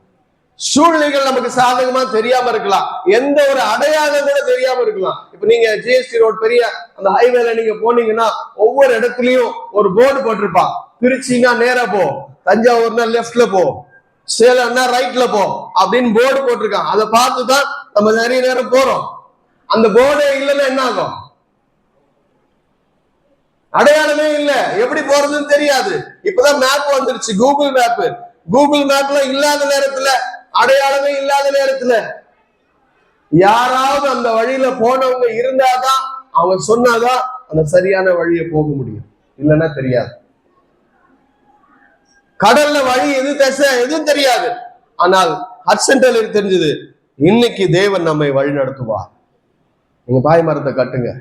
சூழ்நிலைகள் நமக்கு சாதகமா தெரியாம இருக்கலாம், எந்த ஒரு அடையாளம் கூட தெரியாம இருக்கலாம். இப்ப நீங்க ஜிஎஸ்டி ரோட் பெரிய அந்த ஹைவேல நீங்க போனீங்கன்னா ஒவ்வொரு இடத்துலயும் ஒரு போர்டு போட்டிருப்பான். திருச்சின்னா நேரா போ, தஞ்சாவூர்னா லெஃப்ட்ல போ, சேலம்னா ரைட்ல போ அப்படின்னு போர்டு போட்டிருக்கான். அதை பார்த்துதான் நம்ம நிறைய நேரம் போறோம். அந்த போர்டே இல்லைன்னா என்ன ஆகும்? அடையாளமே இல்ல, எப்படி போறதுன்னு தெரியாது. இப்பதான் மேப் வந்துருச்சு, கூகுள் மேப். கூகுள் மேப்ல இல்லாத நேரத்துல, அடையாளமே இல்லாத நேரத்துல யாராவது அந்த வழியில போனவங்க இருந்தாதான், அவங்க சொன்னாதான் அந்த சரியான வழியை போக முடியும், இல்லைன்னா தெரியாது. கடல்ல வழி எது திசை எதுவும் தெரியாது. ஆனால் ஹட்சன் டெய்லருக்கு தெரிஞ்சது, இன்னைக்கு தேவன் நம்மை வழி நடத்துவார், நீங்க பாய் மரத்தை கட்டுங்க.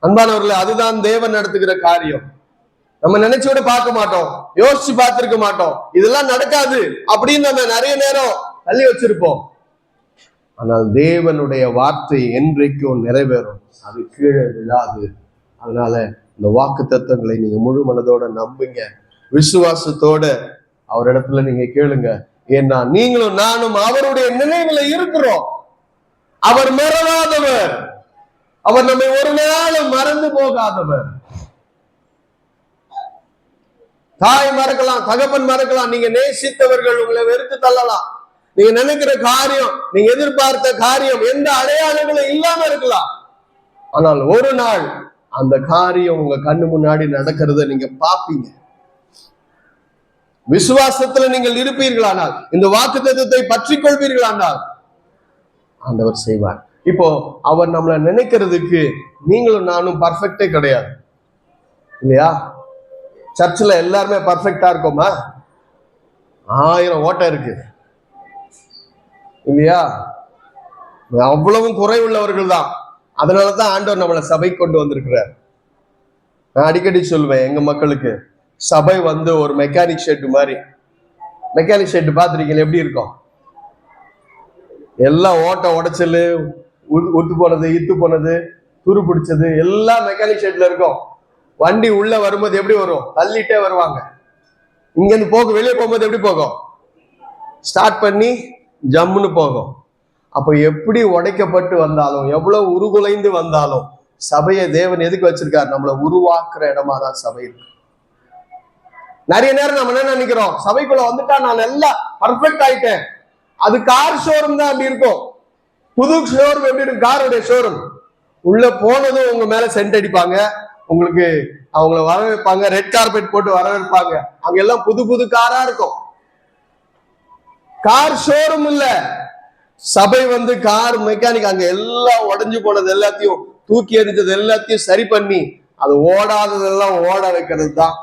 அன்பானவர்களே, அதுதான் தேவன் நடத்துகிற காரியம். நம்ம நினைச்சோட பார்க்க மாட்டோம், யோசிச்சு பார்த்திருக்க மாட்டோம், இதெல்லாம் நடக்காது அப்படின்னு நம்ம நிறைய நேரம் தள்ளி வச்சிருப்போம். ஆனால் தேவனுடைய வார்த்தை என்றைக்கும் நிறைவேறும், அது கீழே விழாது. அதனால இந்த வாக்கு தத்தங்களை நீங்க முழு மனதோட நம்புங்க, விசுவாசத்தோட அவரிடத்துல நீங்க கேளுங்க. ஏன்னா நீங்களும் நானும் அவருடைய நினைவுல இருக்கிறோம். அவர் மறவாதவர், அவர் நம்மை ஒரு நாளும் மறந்து போகாதவர். தாய் மறக்கலாம், தகப்பன் மறக்கலாம், நீங்க நேசித்தவர்கள் உங்களை வெறுத்து தள்ளலாம், நீங்க நினைக்கிற காரியம், நீங்க எதிர்பார்த்த காரியம் எந்த அடையாளங்களும் இல்லாம இருக்கலாம். ஆனால் ஒரு நாள் அந்த காரியம் உங்க கண்ணு முன்னாடி நடக்கிறத நீங்க பாப்பீங்க. விசுவாசத்துல நீங்கள் இருப்பீர்களானால், இந்த வாக்குத்தத்தத்தை பற்றி கொள்வீர்களானால் ஆண்டவர் செய்வார். இப்போ அவர் நம்மளை நினைக்கிறதுக்கு நீங்களும் நானும் பர்ஃபெக்டே கிடையாது இல்லையா? சர்ச்சில் எல்லாருமே பர்ஃபெக்டா இருக்கோமா? 1000 ஓட்டம் இருக்கு இல்லையா? அவ்வளவும் குறைவுள்ளவர்கள் தான். அதனாலதான் ஆண்டவர் நம்மளை சபை கொண்டு வந்திருக்கிறார். நான் அடிக்கடி சொல்லுவேன் எங்க மக்களுக்கு, சபை ஒரு மெக்கானிக் ஷெட் மாதிரி. மெக்கானிக் ஷெட் பார்த்துருக்கீங்க எப்படி இருக்கும்? எல்லாம் ஓட்ட உடைச்சல், உத்து போனது, இத்து போனது, துரு பிடிச்சது எல்லாம் மெக்கானிக் ஷெட்ல இருக்கும். வண்டி உள்ள வரும்போது எப்படி வரும்? தள்ளிட்டே வருவாங்க. இங்க இருந்து வெளியே போகும்போது எப்படி போகும்? ஸ்டார்ட் பண்ணி ஜம்முன்னு போகும். அப்ப எப்படி உடைக்கப்பட்டு வந்தாலும், எவ்வளவு உருகுலைந்து வந்தாலும், சபையை தேவன் எதுக்கு வச்சிருக்காரு? நம்மளை உருவாக்குற இடமா தான் சபை இருக்கு. நிறைய நேரம் நம்ம என்ன நினைக்கிறோம்? சபைக்குள்ள வந்துட்டா நான் எல்லாம் பர்ஃபெக்ட் ஆயிட்டேன். அது கார் ஷோரூம் தான் அப்படி இருக்கும். புது ஷோரூம் எப்படி இருக்கும்? காருடைய ஷோரூம். உள்ள போனதும் உங்க மேல சென்ட் அடிப்பாங்க, உங்களுக்கு அவங்கள வரவேற்பாங்க, ரெட் கார்பெட் போட்டு வரவேற்பாங்க. அங்க எல்லாம் புது புது காரா இருக்கும். கார் ஷோரூம் இல்ல, சபை கார் மெக்கானிக். அங்க எல்லாம் உடைஞ்சு போனது எல்லாத்தையும் தூக்கி எறிஞ்சது எல்லாத்தையும் சரி பண்ணி அது ஓடாததெல்லாம் ஓட வைக்கிறது தான்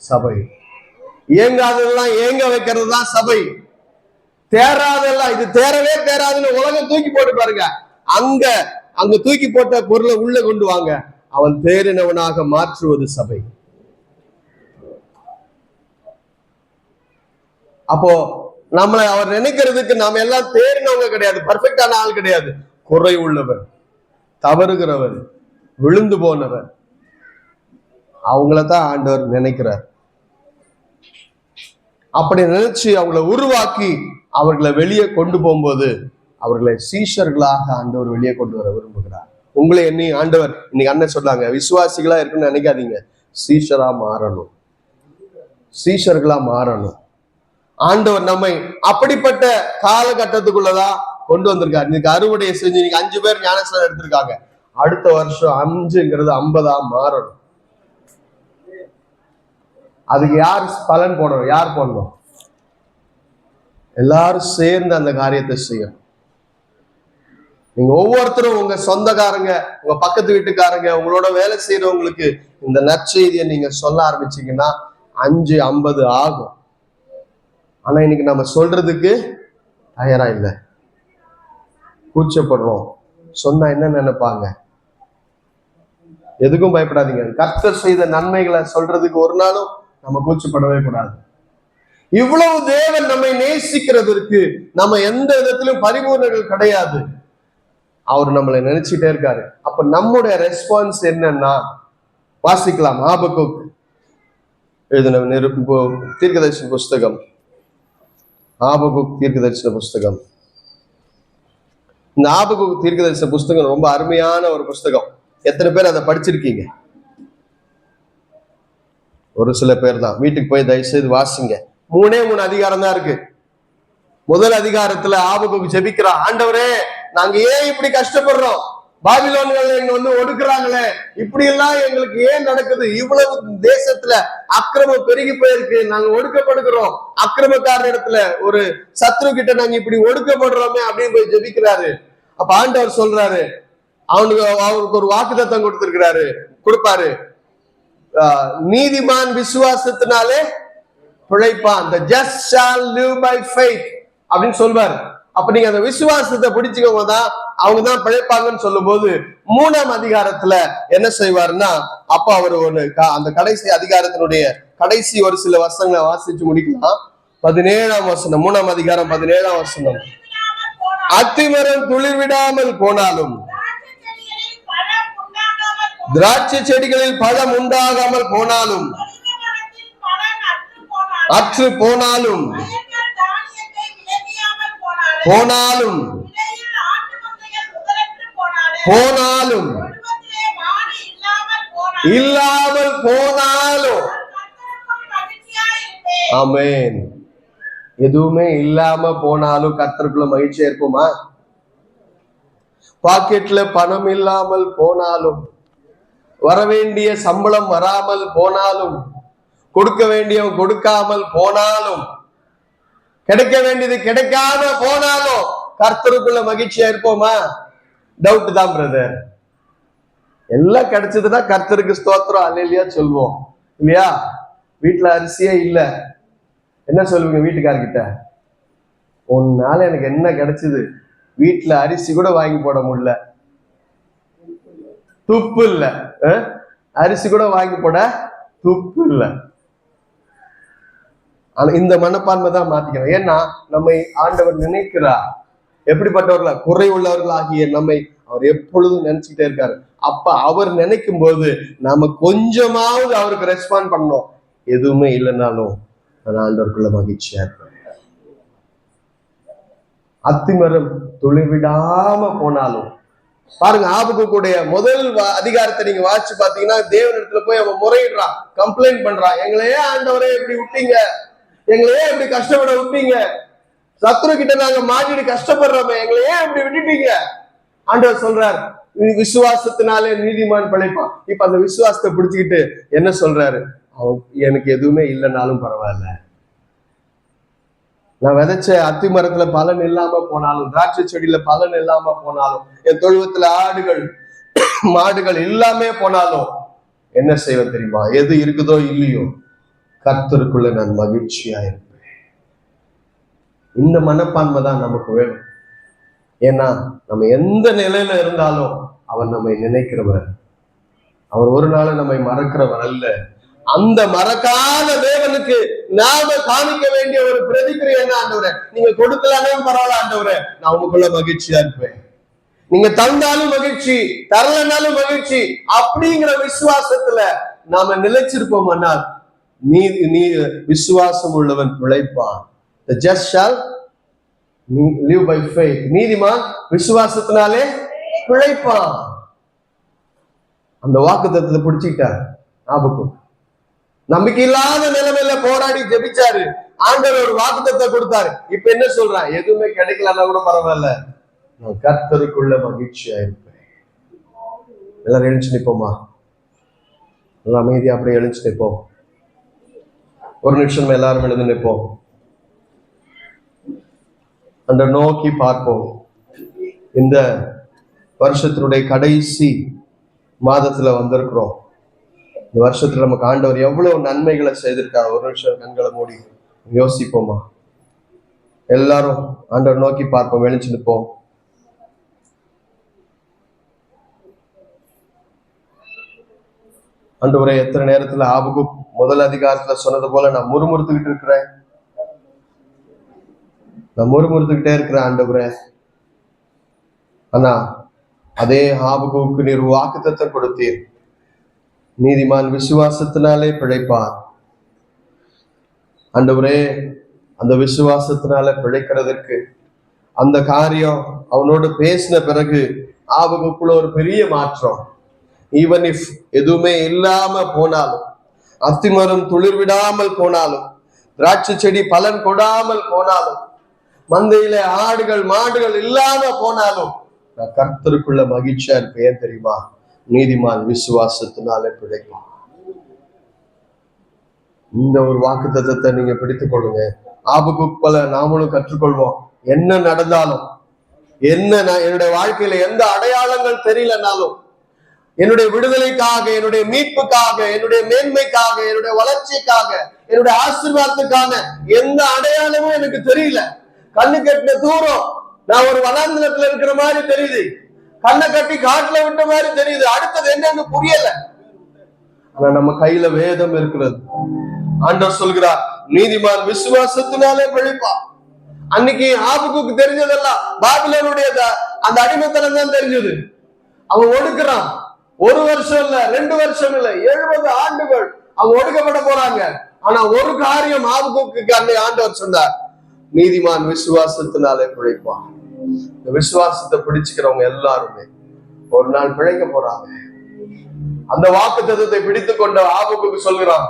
சபை. இயங்காததெல்லாம் இயங்க வைக்கிறது தான் சபை. தேராதெல்லாம் இது தேரவே தேராதுன்னு உலகம் தூக்கி போட்டு பாருங்க. அங்க தூக்கி போட்ட பொருளை உள்ள கொண்டு வாங்க, அவன் தேறினவனாக மாற்றுவது சபை. அப்போ நம்மளை அவர் நினைக்கிறதுக்கு நாம எல்லாம் தேறினவங்க கிடையாது, பர்ஃபெக்டான ஆள் கிடையாது. குறை உள்ளவர், தவறுகிறவர், விழுந்து போனவர், அவங்களதான் ஆண்டவர் நினைக்கிறார். அப்படி நினைச்சு அவங்களை உருவாக்கி அவர்களை வெளியே கொண்டு போகும்போது அவர்களை சீஷர்களாக ஆண்டவர் வெளியே கொண்டு வர விரும்புகிறார். உங்களை எண்ணி ஆண்டவர் இன்னைக்கு அண்ணன் சொன்னாங்க, விசுவாசிகளா இருக்குன்னு நினைக்காதீங்க, சீஷரா மாறணும், சீஷர்களா மாறணும். ஆண்டவர் நம்மை அப்படிப்பட்ட காலகட்டத்துக்குள்ளதான் கொண்டு வந்திருக்காரு. இன்னைக்கு அறுவடையை செஞ்சு இன்னைக்கு 5 பேர் ஞானஸ்நானம் எடுத்திருக்காங்க. அடுத்த வருஷம் 5ங்கிறது 50ஆ மாறணும். அதுக்கு யார் பலன் போடணும்? யார் போடணும்? எல்லாரும் சேர்ந்து அந்த காரியத்தை செய்யணும். நீங்க ஒவ்வொருத்தரும் உங்க சொந்தக்காரங்க, உங்க பக்கத்து வீட்டுக்காரங்க, உங்களோட வேலை செய்யறவங்களுக்கு இந்த நற்செய்தியை நீங்க சொல்ல ஆரம்பிச்சீங்கன்னா 5, 50 ஆகும். ஆனா இன்னைக்கு நம்ம சொல்றதுக்கு தயாரா இல்லை, கூச்சப்படுறோம். சொன்னா என்ன நினைப்பாங்க? எதுக்கும் பயப்படாதீங்க. கர்த்தர் செய்த நன்மைகளை சொல்றதுக்கு ஒரு நாளும் நம்ம கூச்சப்படவே கூடாது. இவ்வளவு தேவன் நம்மை நேசிக்கிறதற்கு நம்ம எந்த விதத்திலும் பரிபூர்ணர்கள் கிடையாது. அவர் நம்மளை நினைச்சிட்டே இருக்காரு. அப்ப நம்முடைய ரெஸ்பான்ஸ் என்னன்னா, வாசிக்கலாம். ஆபகுக் எழுதின தீர்க்கதரிசன புஸ்தகம், ஆபகுக் தீர்க்கதரிசன புஸ்தகம். இந்த ஆபகுக் தீர்க்கதரிசன புஸ்தகம் ரொம்ப அருமையான ஒரு புஸ்தகம். எத்தனை பேர் அதை படிச்சிருக்கீங்க? ஒரு சில பேர் தான். வீட்டுக்கு போய் தயவு செய்து வாசிங்க. 3 அதிகாரம் தான் இருக்கு. முதல் அதிகாரத்துல ஆபகுக் ஜெபிக்கிறான், ஆண்டவரே நாங்க ஏன் இப்படி கஷ்டப்படுறோம்? பாபிலோன்கள் எங்க ஒடுக்குறாங்களே, இப்படி எல்லாம் எங்களுக்கு ஏன் நடக்குது? இவ்வளவு தேசத்துல அக்கிரமம் பெருகி போயிருக்கு, நாங்க ஒடுக்கப்படுகிறோம். அக்கிரமக்கார இடத்துல ஒரு சத்ரு கிட்ட நாங்க இப்படி ஒடுக்கப்படுறோமே அப்படின்னு போய் ஜெபிக்கிறாரு. அப்ப ஆண்டவர் சொல்றாரு, அவருக்கு ஒரு வாக்குத்தத்தம் கொடுப்பாரு. நீதிமான் விசுவாசத்தினாலே பிழைப்பான். The just shall live by faith அப்படின்னு சொல்வார். அப்ப நீங்க அந்த விசுவாசத்தை பிடிச்சுக்கவங்க தான் அவங்க தான் பிழைப்பாங்கன்னு சொல்லும் போது 3ஆம் அதிகாரத்துல என்ன செய்வாருன்னா, அப்ப அவர் அந்த கடைசி அதிகாரத்தினுடைய கடைசி ஒரு சில வசனங்களை வாசிச்சு முடிக்கலாம். 17ஆம் வசனம், 3ஆம் அதிகாரம் 17ஆம் வசனம். அத்திமரம் துளிர் விடாமல் போனாலும், திராட்சை செடிகளில் பழம் உண்டாகாமல் போனாலும், அற்று போனாலும் போனாலும் இல்லாமல் போனாலும், ஆமென். எதுவுமே இல்லாம போனாலும் கர்த்தருக்குள்ள மகிழ்ச்சியா இருப்போமா? பாக்கெட்ல பணம் இல்லாமல் போனாலும், வரவேண்டிய சம்பளம் வராமல் போனாலும், கொடுக்க வேண்டியவன் கொடுக்காமல் போனாலும், கிடைக்க வேண்டியது கிடைக்காம போனாலும் கர்த்தருக்குள்ள மகிழ்ச்சியா இருப்போமா? டவுட் தான் பிரதர். எல்லாம் கிடைச்சதுன்னா கர்த்தருக்கு ஸ்தோத்திரம் அல்லேலூயா சொல்வோம் இல்லையா? வீட்டுல அரிசியே இல்ல, என்ன சொல்லுவீங்க வீட்டுக்காரர்கிட்ட? உன்னால எனக்கு என்ன கிடைச்சது? வீட்டுல அரிசி கூட வாங்கி போட முடியல, துப்பு இல்ல, அரிசி கூட வாங்கி போட துப்பு இல்ல. ஆனா இந்த மனப்பான்மை தான் மாத்திக்கணும். ஏன்னா நம்மை ஆண்டவர் நினைக்கிறார் எப்படிப்பட்டவர்களா? குறை உள்ளவர்கள் ஆகிய நம்மை அவர் எப்பொழுதும் நினைச்சுக்கிட்டே இருக்காரு. அப்ப அவர் நினைக்கும் போது நாம கொஞ்சமாவது அவருக்கு ரெஸ்பாண்ட் பண்ணோம். எதுவுமே இல்லைன்னாலும் நான் ஆண்டவருக்குள்ள மகிழ்ச்சியா இருப்பேன். அத்திமரம் துளிவிடாம போனாலும் பாருங்க, ஆபகுக்குடைய முதல் அதிகாரத்தை நீங்க வாசிச்சு பாத்தீங்கன்னா, தேவனிடத்துல போய் அவன் முறையிடுறான், கம்ப்ளைண்ட் பண்றான். எங்களையே ஆண்டவரே எப்படி விட்டீங்க, எங்களையே எப்படி கஷ்டப்பட விட்டீங்க, சத்துரு கிட்ட நாங்க மாட்டிட்டு கஷ்டப்படுறோமே, எங்களையே எப்படி விட்டுட்டீங்க. ஆண்டவர் சொல்றார், விசுவாசத்தினாலே நீதிமான் பிழைப்பான். இப்ப அந்த விசுவாசத்தை பிடிச்சுக்கிட்டு என்ன சொல்றாரு, எனக்கு எதுவுமே இல்லைனாலும் பரவாயில்ல, நான் விதைச்ச அத்தி மரத்துல பலன் இல்லாம போனாலும், திராட்சை செடியில பலன் இல்லாம போனாலும், என் தொழுவத்துல ஆடுகள் மாடுகள் இல்லாம போனாலும் என்ன செய்வேன் தெரியுமா, எது இருக்குதோ இல்லையோ கர்த்தருக்குள்ள நான் மகிழ்ச்சியா இருப்பேன். இந்த மனப்பான்மை தான் நமக்கு வேணும். ஏன்னா நம்ம எந்த நிலையில இருந்தாலும் அவர் நம்மை நினைக்கிறவர், அவர் ஒரு நாள் நம்மை மறக்கிறவர் அல்ல. அந்த மறக்காத தேவனுக்கு நாம காமிக்க வேண்டிய ஒரு பிரதிக்கிரியை என்ன, ஆண்டவரே நீங்க கொடுக்கலாலும் பரவாயில்ல, ஆண்டவரே நான் உங்களுக்குள்ள மகிழ்ச்சியா இருப்பேன், நீங்க தந்தாலும் மகிழ்ச்சி, தரலனாலும் மகிழ்ச்சி, அப்படிங்கிற விசுவாசத்துல நாம நிலைச்சிருப்போம்னால் நீ விசுவாசம் உள்ளவன் பிழைப்பான். The just shall live by faith. நீதிமான் விசுவாசத்தினாலே பிழைப்பான். அந்த வாக்குத்தத்தத்தை பிடிச்சிட்டார் ஆபகுக்கு. நம்பிக்கை இல்லாத நிலைமையில போராடி ஜெபிச்சாரு, ஆண்டவர் ஒரு வாக்குத்தத்தத்தை கொடுத்தாரு. இப்ப என்ன சொல்றான், எதுவுமே கிடைக்கலன்னா கூட பரவாயில்ல, நான் கர்த்தருக்குள்ள மகிழ்ச்சியா இருப்பேன். எல்லாரும் எழுந்து நிற்போமா, எல்லாம் அமைதியா அப்படியே எழுந்து நிற்போம். ஒரு நிமிஷம் எல்லாரும் எழுந்து நிற்போம், அந்த நோக்கி பார்ப்போம். இந்த வருஷத்தினுடைய கடைசி மாதத்துல வந்திருக்கிறோம். இந்த வருஷத்துல நமக்கு ஆண்டவர் எவ்வளவு நன்மைகளை செய்திருக்காரு. ஒரு நிமிஷம் கண்களை மூடி யோசிப்போமா, எல்லாரும் ஆண்டவர் நோக்கி பார்ப்போம், எழுந்து நிற்போம். ஆண்டவரே, எத்தனை நேரத்துல ஆபகுக் முதல் அதிகாரத்துல சொன்னது போல நான் முறுமுறுத்துக்கிட்டு இருக்கிறேன், நான் முறுமுறுத்துக்கிட்டே இருக்கிறேன் ஆண்டவரே. ஆனா அதே ஆபகுக்கு நீர் வாக்குத்தத்தம் கொடுத்தீர், நீதிமான் விசுவாசத்தினாலே பிழைப்பார். ஆண்டவரே, அந்த விசுவாசத்தினால பிழைக்கிறதுக்கு அந்த காரியம் அவனோடு பேசின பிறகு ஆபகுக்குள்ள ஒரு பெரிய மாற்றம். ஈவன் இஃப் எதுவுமே இல்லாம போனாலும், அத்திமரம் துளிர் விடாமல் போனாலும், திராட்சை செடி பலன் கொடாமல் போனாலும், மந்தையில ஆடுகள் மாடுகள் இல்லாம போனாலும் நான் கர்த்தருக்குள்ள மகிழ்ச்சியா இருப்பேன். தெரியுமா, நீதிமான் விசுவாசத்தினாலே பிழைப்பான். இந்த ஒரு வாக்குத்தத்தத்தை நீங்க பிடித்துக் கொள்ளுங்க. ஆபகுக் போல நாமளும் கற்றுக்கொள்வோம். என்ன நடந்தாலும், என்ன என்னுடைய வாழ்க்கையில எந்த அடையாளங்கள் தெரியலனாலும், என்னுடைய விடுதலைக்காக, என்னுடைய மீட்புக்காக, என்னுடைய மேன்மைக்காக, என்னுடைய வளர்ச்சிக்காக, என்னுடைய ஆசீர்வாதத்துக்கான எந்த அடையாளமும் எனக்கு தெரியல. கண்ணு கட்டின தூரம் நான் ஒரு வனாந்தரத்துல இருக்கிற மாதிரி தெரியுது, கண்ணை கட்டி காட்டுல விட்ட மாதிரி தெரியுது, அடுத்தது என்னன்னு புரியல. ஆனா நம்ம கையில வேதம் இருக்கிறது. ஆண்டவர் சொல்கிறார், நீதிமான் விசுவாசத்தினாலே பிழைப்பான். அன்னைக்கு ஆபகுக்கு தெரிஞ்சதெல்லாம் பாபிலோனுடைய அந்த அடிமைத்தனம் தான் தெரிஞ்சது. அவன் ஒடுக்குறான். 1 வருஷம் இல்ல, 2 வருஷம் இல்ல, 70 ஆண்டுகள் அவங்க ஒடுக்கப்பட போறாங்க. ஆனா ஒரு காரியம் ஆபகுக்கு அன்னை ஆண்டவர் சொன்னார், நீதிமான் விசுவாசத்தினாலே பிழைப்பான். இந்த விசுவாசத்தை பிடிச்சுக்கிறவங்க எல்லாருமே ஒரு நாள் பிழைக்க போறாங்க. அந்த வாக்குத்தத்தத்தை பிடித்து கொண்ட ஆபகுக்கு சொல்கிறான்,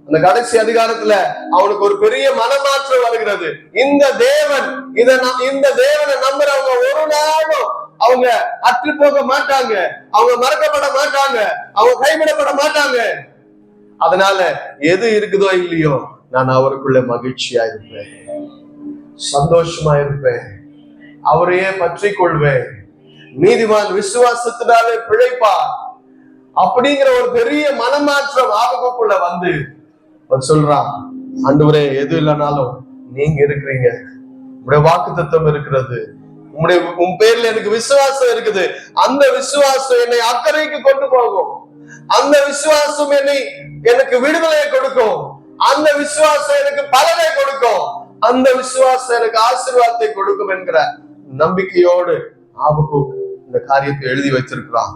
அந்த கடைசி அதிகாரத்துல அவனுக்கு ஒரு பெரிய மனமாற்றம் வருகிறது. இந்த தேவனை நம்புறவங்க ஒரு நாளும் அவங்க அற்று போக மாட்டாங்க, அவங்க மறக்கப்பட மாட்டாங்க, அவங்க கைவிடப்பட மாட்டாங்க. அதனால எது இருக்குதோ இல்லையோ நான் அவருக்குள்ள மகிழ்ச்சியா இருப்பேன், சந்தோஷமா இருப்பேன், அவரையே பற்றி கொள்வேன். நீதிமான் விசுவாசத்தினாலே பிழைப்பார். அப்படிங்கிற ஒரு பெரிய மனமாற்றம் ஆபகுக்குள்ள வந்து சொல்றான், ஆண்டவரே எது இல்லைனாலும் நீங்க இருக்கிறீங்க, உங்களுடைய வாக்குத்தத்தம் இருக்கிறது, உன் பேர்ல எனக்கு விசுவாசம் இருக்குது. அந்த விசுவாசம் என்னை அக்கறைக்கு கொண்டு போகும், அந்த விசுவாசம் எனக்கு விடுதலையை கொடுக்கும், அந்த விசுவாசம் எனக்கு பலனை கொடுக்கும், அந்த விசுவாசம் எனக்கு ஆசீர்வாதத்தை கொடுக்கும் என்கிற நம்பிக்கையோடு ஆபகுக் இந்த காரியத்தை எழுதி வச்சிருக்கிறான்.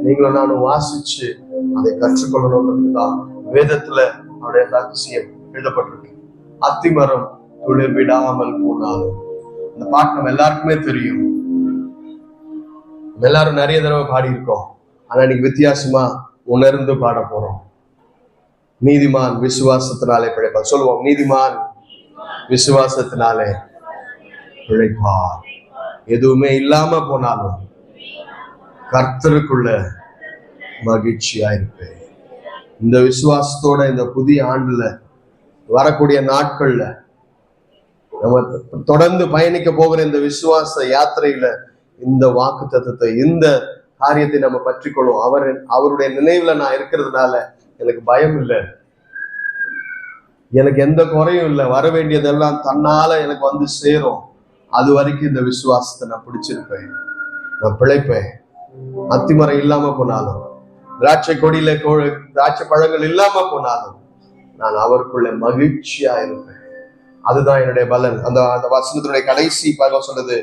நீங்களும் நானும் வாசிச்சு அதை கற்றுக்கொள்ளணும்ன்றதுக்கு தான் வேதத்துல அவருடைய ரகசியம் எழுதப்பட்டிருக்கு. அத்திமரம் துளிர் விடாமல் போனாலும். இந்த பாட்டு நம்ம எல்லாருக்குமே தெரியும், எல்லாரும் நிறைய தடவை பாடி இருக்கோம். ஆனா இன்னைக்கு வித்தியாசமா உணர்ந்து பாட போறோம். நீதிமான் விசுவாசத்தினாலே பிழைப்பார். சொல்லுவோம், நீதிமான் விசுவாசத்தினாலே பிழைப்பார். எதுவுமே இல்லாம போனாலும் கர்த்தருக்குள்ள மகிழ்ச்சியா இருப்பேன். இந்த விசுவாசத்தோட இந்த புதிய ஆண்டுல வரக்கூடிய நாட்கள்ல நம்ம தொடர்ந்து பயணிக்க போகிற இந்த விசுவாச யாத்திரையில இந்த வாக்கு தத்துவத்தை, இந்த காரியத்தை நம்ம பற்றிக்கொள்ளும். அவருடைய நினைவுல நான் இருக்கிறதுனால எனக்கு பயம் இல்லை, எனக்கு எந்த குறையும் இல்லை, வர வேண்டியதெல்லாம் தன்னால எனக்கு வந்து சேரும். அது வரைக்கும் இந்த விசுவாசத்தை நான் பிடிச்சிருப்பேன், நான் பிழைப்பேன். அத்திமரம் இல்லாம போனாலும், திராட்சை கொடியில திராட்சை பழங்கள் இல்லாம போனாலும் நான் அவருக்குள்ள மகிழ்ச்சியா இருப்பேன். அதுதான் என்னுடைய பலன். அந்த வசனத்தினுடைய கடைசி பாகம் சொல்றது,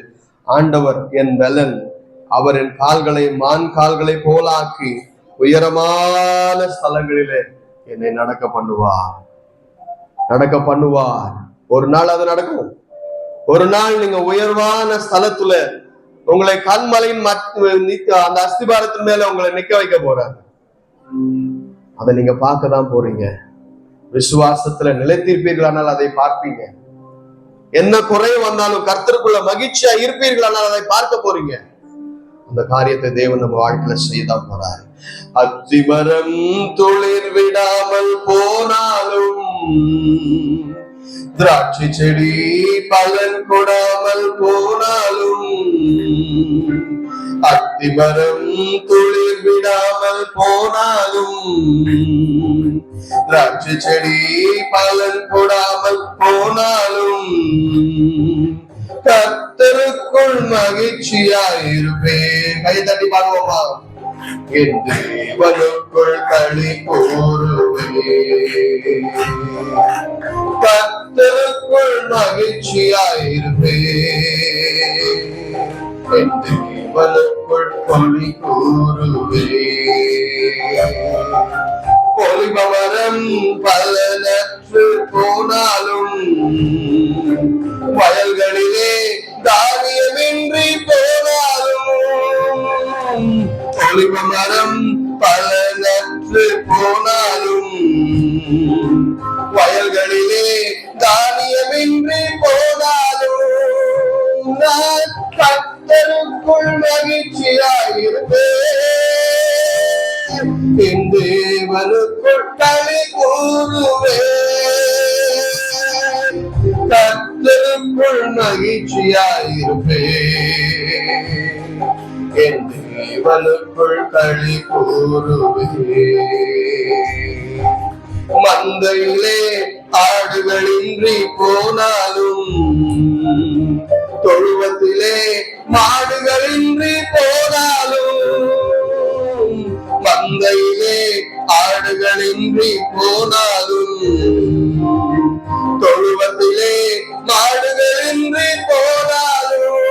ஆண்டவர் என் பலன், அவர் என் கால்களை மான் கால்களை போலாக்கி உயரமான ஸ்தலங்களிலே என்னை நடக்க பண்ணுவார். ஒரு நாள் அது நடக்கும். ஒரு நாள் நீங்க உயர்வான ஸ்தலத்துல உங்களை கண்மலையின் அந்த அஸ்திபாரத்தின் மேல உங்களை நிக்க வைக்க போறாரு. அதை நீங்க பார்க்கதான் போறீங்க. விசுவாசத்துல நிலைத்திருப்பீர்களானால் அதை பார்ப்பீங்க. என்ன குறை வந்தாலும் கர்த்தருக்குள்ள மகிழ்ச்சியா இருப்பீர்களானால் அதை பார்க்க போறீங்க. அந்த காரியத்தை தேவன் நம்ம வாழ்க்கையில செய்தான் போறாரு. அத்திமரம் துளிர் விடாமல் போனாலும், திராட்சை செடி பலன் கொடாமல் போனாலும், அத்திமரம் துளிர் விடாமல் போனாலும், திராட்சை செடி பலன் கொடாமல் போனாலும், கர்த்தருக்குள் மகிழ்ச்சியாயிருப்பேன். கை தட்டி பாடுவோமா? என் தேவனுக்குள் களி கூறுவேன், கர்த்தருக்குள் மகிழ்ச்சியாயிருப்பேன், என் தேவனுக்குள் களி கூறுவேன். பொலிபவரம் பலனற்று போனாலும், வயல்களிலே தானியமின்றி போனாலும், ஒலிவ மரம் பலனற்று போனாலும், வயல்களிலே தானியமின்றி போனாலும், நான் கர்த்தருக்குள் மகிழ்ச்சியாயிருப்பேன், என் தேவனுக்குள் களி கூறுவேன், கர்த்தருக்குள் மகிழ்ச்சியாயிருப்பேன், என் தேவனுக்குள் களி கூறுவேன். மந்தையிலே ஆடுகளின்றி போனாலும், தொழுவத்திலே மாடுகளின்றி போனாலும், மந்தையிலே ஆடுகளின்றி போனாலும், தொழுவத்திலே மாடுகளின்றி போனாலும்,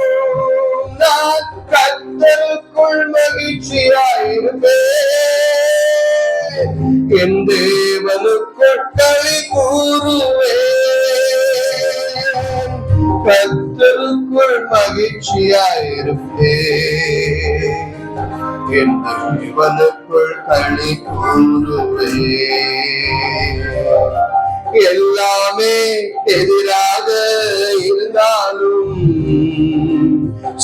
நான் கர்த்தருக்குள் மகிழ்ச்சியாயிருப்பேன், என் தேவனுக்குள் களி கூறுவேன், கர்த்தருக்குள் மகிழ்ச்சியாயிருப்பேன், என் தேவனுக்குள் களி கூறுவேன். எல்லாமே எதிராக இருந்தாலும்,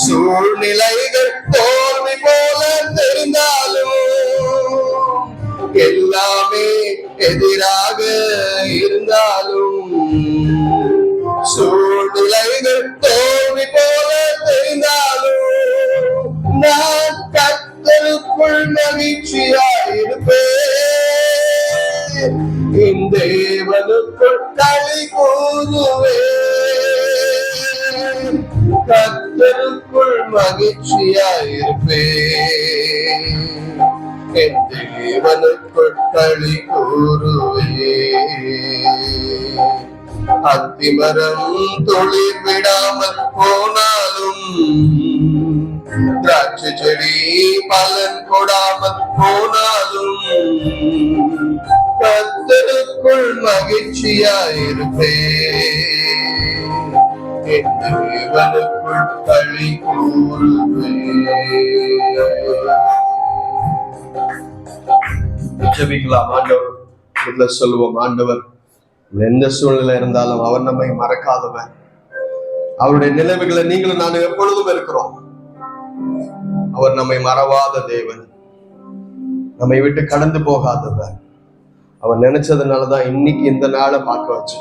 சூழ்நிலைகள் தோல்வி போல தெரிந்தாலும், எல்லாமே எதிராக இருந்தாலும், சூழ்நிலைகள் தோல்வி போல தெரிந்தாலும், நான் கர்த்தருக்குள் மகிழ்ச்சியாயிருப்பேன், என் தேவனுக்குள் களி கூறுவேன், கர்த்தருக்குள் மகிழ்ச்சியாயிருப்பேன், என் தேவனுக்குள் களி கூறுவேன். அத்திமரம் துளிர் விடாமல் போனாலும், திராட்சை செடி பலன் கொடாமல் போனாலும் கர்த்தருக்குள் மகிழ்ச்சியாயிருப்பேன், என் தேவனுக்குள் களி கூறுவேன். ஜெபிக்கலாம். ஆண்டவர் சொல்லுவோம், ஆண்டவர் எந்த சூழ்நிலை இருந்தாலும் அவர் நம்மை மறக்காதவர். அவருடைய நினைவுகளை நீங்களும் நானும் எப்பொழுதும் இருக்கிறோம். அவர் நம்மை மறவாத தேவன், நம்மை விட்டு கடந்து போகாதவர். அவர் நினைச்சதுனாலதான் இன்னைக்கு இந்த நாளை பார்க்க வச்சு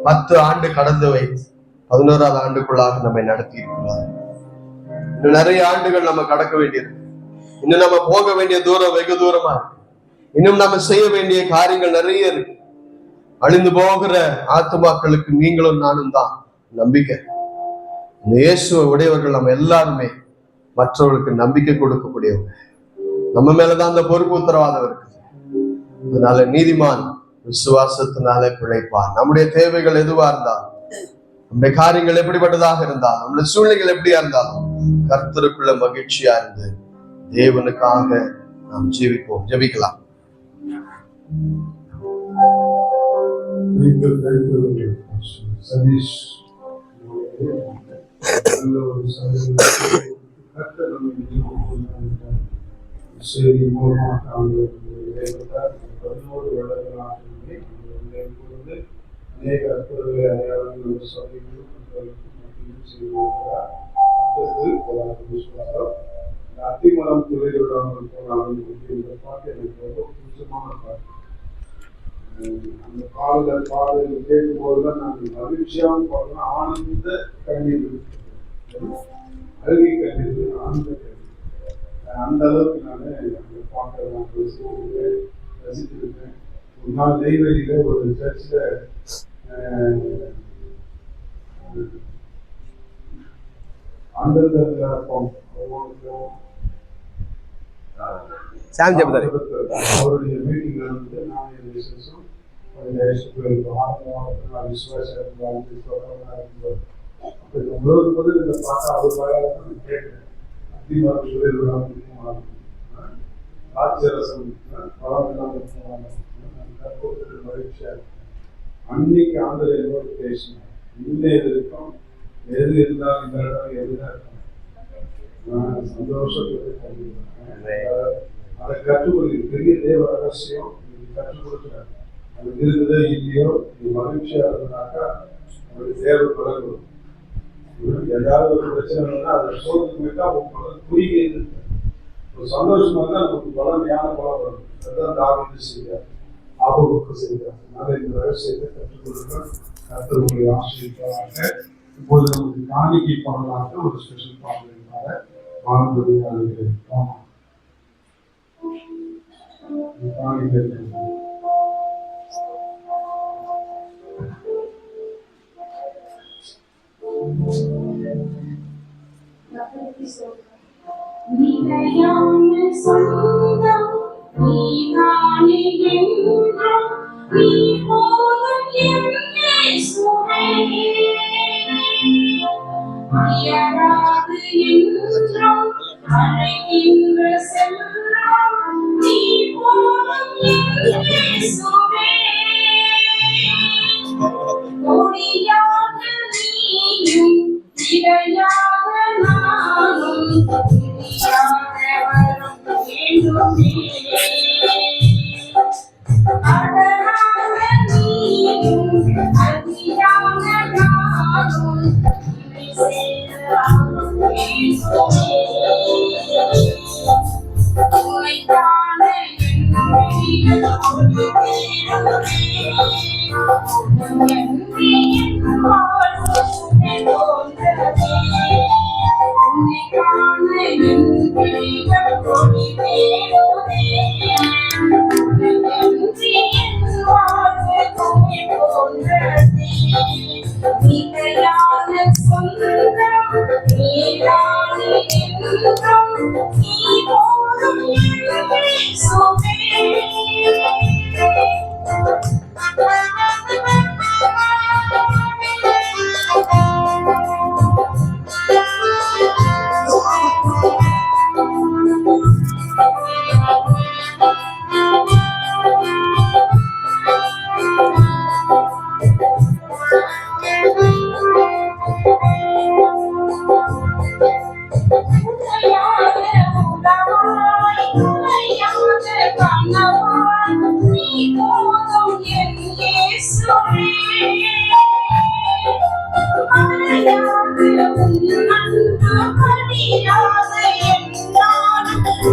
10 ஆண்டு கடந்து வைத்து 11ஆவது ஆண்டுக்குள்ளாக நம்மை நடத்தி இருக்கிறார். இன்னும் நிறைய ஆண்டுகள் நம்ம கடக்க வேண்டியிருக்கு. இன்னும் நம்ம போக வேண்டிய தூரம் வெகு தூரமா இருக்கு. இன்னும் நம்ம செய்ய வேண்டிய காரியங்கள் நிறைய இருக்கு. அழிந்து போகிற ஆத்துமாக்களுக்கு நீங்களும் நானும் தான் நம்பிக்கை. இந்த இயேசுவை உடையவர்கள் நம்ம எல்லாருமே மற்றவர்களுக்கு நம்பிக்கை கொடுக்கக்கூடியவங்க. நம்ம மேலதான் அந்த பொறுப்பு உத்தரவாதம் இருக்கு. அதனால நீதிமான் விசுவாசத்தினால பிழைப்பார். நம்முடைய தேவைகள் எதுவா இருந்தாலும், நம்முடைய காரியங்கள் எப்படிப்பட்டதாக இருந்தாலும், நம்முடைய சூழ்நிலைகள் எப்படியா இருந்தாலும் கர்த்தருக்குள்ள மகிழ்ச்சியா இருந்து தேவனுக்காக நாம் ஜீவிப்போம். ஜெபிக்கலாம். செய்தி மூலமாக 11 வருடங்களாக அநேக அற்புதங்களை அடையாளங்கள் சொல்லியும் செய்திருக்கிறார். அத்திமரம் துறையிடாமல் போனாலும் இந்த பாட்டு எனக்கு ரொம்ப பிடிச்சமான பாட்டு. அந்த பாடல் கேட்கும் போதுதான் நாங்கள் மகிழ்ச்சியாகவும் பாடலாம். ஆனந்த கண்ணீர், அழுகை கண்ணீர், ஆனந்த கண்ணீர். அந்த அளவுக்கு நான் அந்த பாட்டை நான் ரசித்திருக்கேன். ஒரு நாள் நெய்வேலியில ஒரு சர்ச்சில் அவருடைய மீட்டிங்ல வந்து நான் விசேஷம் முழுவதும் இந்த பாட்டை அவர் வாயால நான் கேட்கிறேன். அத்திமரம் சுவையிடாமல் ராஜரசம் பழம் எல்லாம் கற்பூரத்துக்கு மகிழ்ச்சியா இருக்கு. அன்னைக்கு ஆண்டவர் என்னோடு பேசினேன். இன்னும் எது இருக்கும், எது இருந்தாலும் இந்த இடம் எதுதான் இருக்கும். நான் சந்தோஷப்பட்டு அதை கற்றுக் கொடுக்க பெரிய தேவ ரகசியம் கற்றுக் கொடுக்குறாரு. அது இருக்குதோ இல்லையோ, இது மகிழ்ச்சியா இருந்ததுனாக்கா அவருக்கு தேவை தொடங்கும். ஏதாவது ஒரு பிரச்சனை அதை சோதனைக்கா குறிக்கிறது. ஒரு சந்தோஷமா இருந்தால் நமக்கு பலம், ஞான பலம் வரும். அதுதான் தாவீது செய்தார், ஆபத்துக்கு செய்தார். அதனால இந்த ரகசியத்தை கற்றுக் கொடுக்க கர்த்தர் உங்களை ஆசீர்வதிப்பாராக. இப்போது நமக்கு காணிக்கை பண்ணலாக ஒரு ஸ்பெஷல் பாடலினால வாழ்ந்தது அழுகிறேன். ஆமா, காணிக்கை நிலையான சொந்தம் நீதானே என்றும் நீ போதும் என் இயேசுவே. அயராது என்றும் அழைக்கின்ற செல்வம் நீ போதும் என் இயேசுவே. ஒளியாக நீயும் இடையாக நானும் அடராக நீயும் அதியாக நானும் உனைத்தான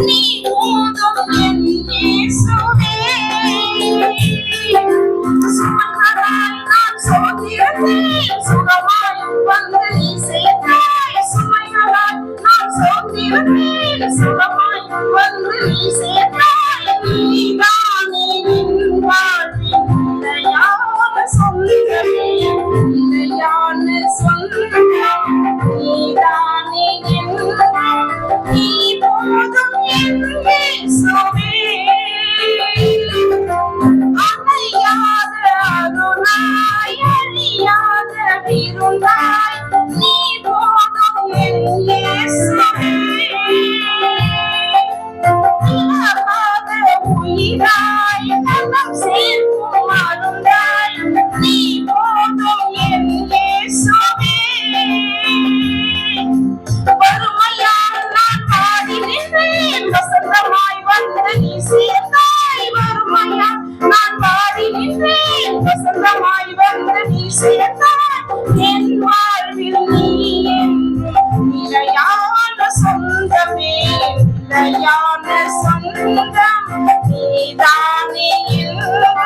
நீ போதும் என் இயேசுவே. சுமந்ததாய் நான் சோர்ந்திருந்தேன், சுகமாய் வந்து நீ சேர்த்தாய். சுமைகளால் நான் சோர்ந்திருந்தேன், சுகமாய் வந்து நீ சேர்த்தாய். நீதானே என் வாழ்வின் நிலையான சொந்தமே, நிலையான சொந்தம். நீதானே என் நீ போதும் என் இயேசுவே. அணையாத அருளாய், அழியாத விருந்தாய், நீ போதும் என் இயேசுவே. இலவாத உயிராய், நலம் சேர்க்கும் மருந்தாய், நீ போதும் என் இயேசுவே. வறுமையால் நான் பாடி நின்றேன், வசந்தமாய் வந்து நீ சேர்ந்தாய். வறுமையால் நான் பாடி நின்றேன், வசந்தமாய் வந்து நீ சேர்ந்தாய். என் வாழ்வில் நீ என்றும் நிலையான சொந்தமே, நிலையான சொந்தம். நீதானே என்றும்,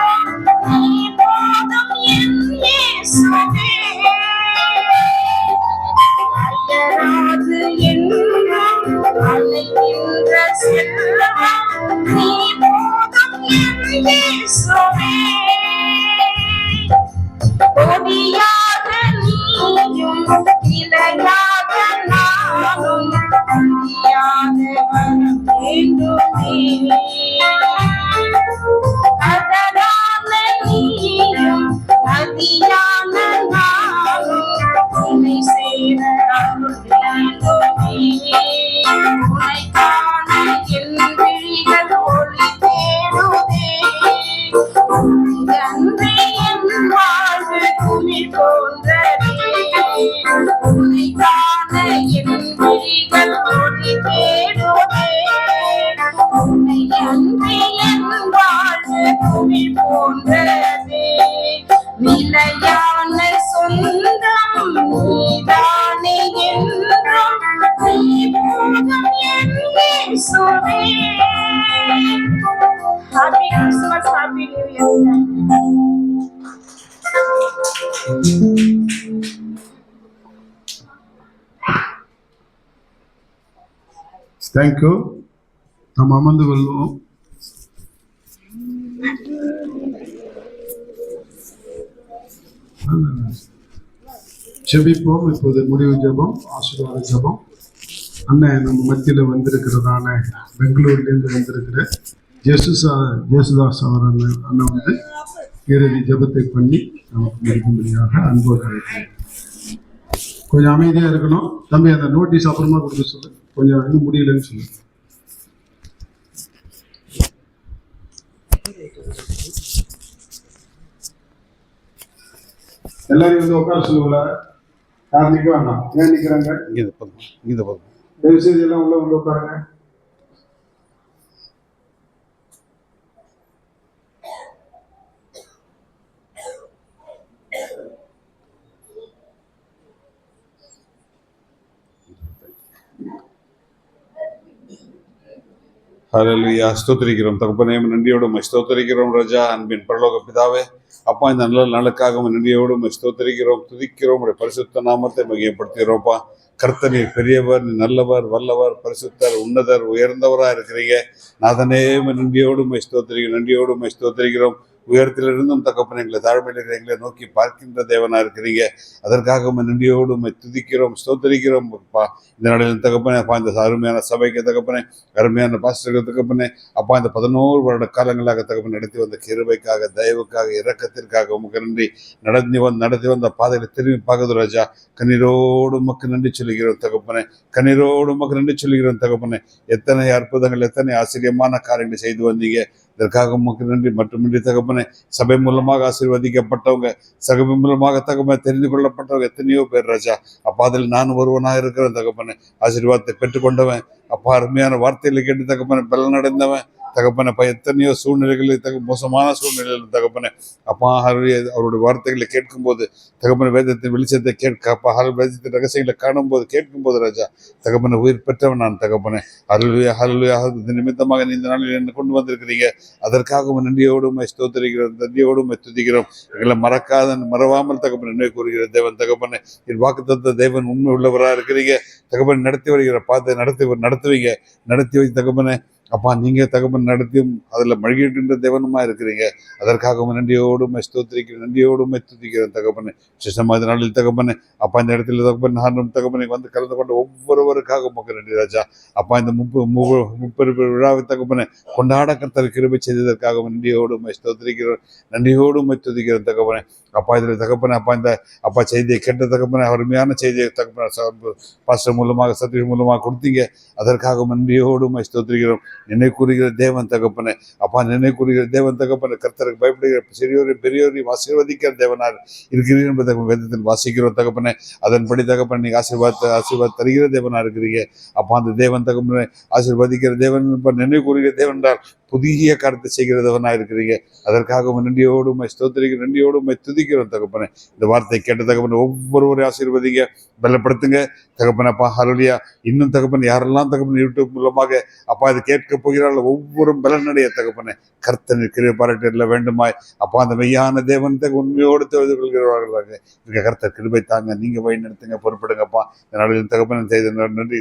நீ போதும் என் இயேசுவே. அயராது என்றும் அழைக்கின்ற செல்வம், நீ போதும் என் இயேசுவே. கொடியாக நீயும், இலையாக நானும், கொடியாக வர வேண்டுமே. அதனால நீயும், நதியான நானும், உன்னை சேர அருள் வேண்டுமே. உன்னை காண என் விழிகள் ஒளி தேடுதே. உன்னை அன்றே என் வாழ்வு குளிர் போன்றதே. உன்னை காண என் விழிகள் ஒளி தேடுதே. உன்னை அன்றே என் வாழ்வு குளிர் போன்றதே. நிலையான சொந்தம் நீதானே என்றும், நீ போதும் என் இயேசுவே. Happy Christmas, Happy New Year. Thank you. நாம் அமர்ந்து கொள்வோம். ஜெபிப்போம். இப்போது முடிவு ஜெபம், ஆசீர்வாத ஜெபம். அண்ணன் நம்ம மத்தியில் வந்திருக்கிறதான பெங்களூர்லேருந்து வந்திருக்கிற ஜேசுதாஸ் அவர் அண்ணன் வந்து இறுதி ஜெபத்தை பண்ணி நமக்கு முடிக்கும்படியாக அன்போடு அழைக்கிறேன். கொஞ்சம் அமைதியாக இருக்கணும். தம்பி அந்த நோட்டீஸ் அப்புறமா கொடுக்க சொல்லு. கொஞ்சம் இன்னும் முடியலன்னு சொல்லு. எல்லாரும் வந்து உட்கார சொல்லுங்களா? யார் நிற்க வேண்டாம். ஏன் நிற்கிறாங்க? தயவு செய்து எல்லாம் உள்ள வந்து உட்காருங்க. ஹல்லேலூயா. ஸ்தோத்திரிக்கிறோம் தகப்பனே, நன்றியோடு ஸ்தோத்திரிக்கிறோம் ராஜா. அன்பின் பரலோக பிதாவே, அப்பா இந்த நல்ல நாளுக்காக நன்றியோடு ஸ்தோத்திரிக்கிறோம், துதிக்கிறோம். உடைய பரிசுத்த நாமத்தை மகிமைப்படுத்துகிறோம்ப்பா. கர்த்தர் நீர் பெரியவர், நீ நல்லவர், வல்லவர், பரிசுத்தர், உன்னதர், உயர்ந்தவராக இருக்கிறீங்க. நாதனே நன்றியோடு ஸ்தோத்திரிக்கிறோம், நன்றியோடு ஸ்தோத்திரிக்கிறோம். உயரத்திலிருந்தும் தகப்பன எங்களை தாழ்மையில் இருக்கிற எங்களை நோக்கி பார்க்கின்ற தேவனா இருக்கிறீங்க. அதற்காக நன்றியோடு துதிக்கிறோம், ஸ்தோத்திரிக்கிறோம். இந்த நாளில் தகப்பனே அப்பா, இந்த அருமையான சபைக்கு தகப்பனே, அருமையான பாஸ்டர்கள் தகப்பனே அப்பா, இந்த 11 வருட காலங்களாக தகப்பன் நடத்தி வந்த கிருபைக்காக, தயவுக்காக, இரக்கத்திற்காக உமக்கு நன்றி. நடத்தி வந்த பாதையில் திரும்பி பார்க்குது ராஜா. கண்ணீரோடு உமக்கு நன்றி சொல்லுகிறோம் தகப்பனே, கண்ணீரோடு உமக்கு நன்றி சொல்லுகிறோம் தகப்பனே. எத்தனை அற்புதங்கள், எத்தனை ஆச்சரியமான காரியங்களை செய்து வந்தீங்க. இதற்காக உமக்கு நன்றி. மட்டுமின்றி தகப்பனே, சபை மூலமாக ஆசீர்வதிக்கப்பட்டவங்க, சபை மூலமாக தகப்பனை தெரிந்து கொள்ளப்பட்டவங்க எத்தனையோ பேர் ராஜா. அப்பா, அதில் நான் ஒருவனாக இருக்கிறேன் தகப்பனை. ஆசீர்வாதத்தை பெற்றுக்கொண்டவன் அப்பா, அருமையான வார்த்தைகளை கேட்டு தகப்பனை பலனடைந்தவன் தகப்பனை எத்தனையோ சூழ்நிலைகளில் மோசமான சூழ்நிலையில் தகப்பனை அப்பா அவருடைய வார்த்தைகளை கேட்கும்போது தகப்பனை வேதத்தின் வெளிச்சத்தை கேட்க அப்பா வேதத்தின் ரகசியங்களை காணும்போது கேட்கும்போது ராஜா தகப்பனை உயிர் பெற்றவன் நான் தகப்பனை ஹல்லேலூயா நிமித்தமாக இந்த நாளில் என்ன கொண்டு வந்திருக்கிறீங்க. அதற்காக நன்றியோடு ஸ்தோத்திரிக்கிறோம், நன்றியோடு துதிக்கிறோம். எங்களை மறவாமல் தகப்பனை நினைவு கூறுகிற தேவன் தகப்பனை என் வாக்குத்தத்த தேவன் உண்மை உள்ளவராக இருக்கிறீங்க. தகப்பனை நடத்தி வருகிற பார்த்து நடத்துவீங்க. நடத்தி வை தகப்பனை அப்பா நீங்க தகப்பன் நடத்தியும் அதுல மழ்கின்ற தேவனுமா இருக்கிறீங்க. அதற்காக நன்றியோடு நன்றியோடு துதிக்கிறேன் தகப்பனை. விசேஷமாக நாளில் தகப்பனை அப்பா இந்த இடத்துல தகப்பன் நானும் தகப்பனை வந்து கலந்து கொண்ட ஒவ்வொருவருக்காக உமக்கு நன்றி ராஜா. அப்பா இந்த முப்பெரு விழாவை தகப்பனை கொண்டாட கர்த்தர் கிருபை செய்ததற்காக நன்றியோடு ஸ்தோத்திரிக்கிறேன், நன்றியோடு துதிக்கிறேன் தகப்பனை. அப்பா இதில் தகப்பனை அப்பா இந்த அப்பா செய்தியை கேட்ட தகப்பனை அருமையான செய்தியை தகப்பனை பாஸ்டர் மூலமாக சத்தியம் மூலமாக கொடுத்தீங்க. அதற்காக நன்றியோடு ஸ்தோத்திரிக்கிறோம். நினைவு கூறுகிற தேவன் தகப்பனை அப்பா நினைவு கூறுகிற தேவன் தகப்பனை கர்த்தருக்கு பயப்படுகிற சிறியோரையும் பெரியோரையும் ஆசீர்வதிக்கிற தேவனார் இருக்கிறீர் என்பதை வேதத்தில் வாசிக்கிறோம் தகப்பனை. அதன்படி தகப்பனை நீங்க ஆசீர்வாத தருகிற தேவனா இருக்கிறீங்க. அப்பா அந்த தேவன் தகப்பனை ஆசீர்வதிக்கிற தேவன் நினைவு கூறுகிற தேவன் என்றால் புதிய காரியத்தை செய்கிற தேவனா இருக்கிறீங்க. அதற்காக நன்றியோடு ஸ்தோத்திரிக்கிற நன்றியோடு துதிக்கிறோம் தகப்பனை. இந்த வார்த்தை கேட்ட தகப்பனை ஒவ்வொருவரையும் ஆசீர்வதிங்க, பலப்படுத்துங்க தகப்பனை. அப்பா ஹல்லேலூயா. இன்னும் தகப்பன் யாரெல்லாம் தகப்பன் யூடியூப் மூலமாக அப்பா இது கேட்க போகிறார்கள் ஒவ்வொரு பலனடைய தகப்பனை கர்த்தனை கிருபை பாராட்ட வேண்டுமாய் அப்பா அந்த மெய்யான தேவன் உண்மையோடு தொழுது கொள்கிறவர்களாக இருக்க கர்த்தர் கிருபை தாங்க. நீங்க வழி நடத்துங்க, பொறுப்படுங்கப்பா. இந்த நாளில் தகப்பனை செய்த நன்றி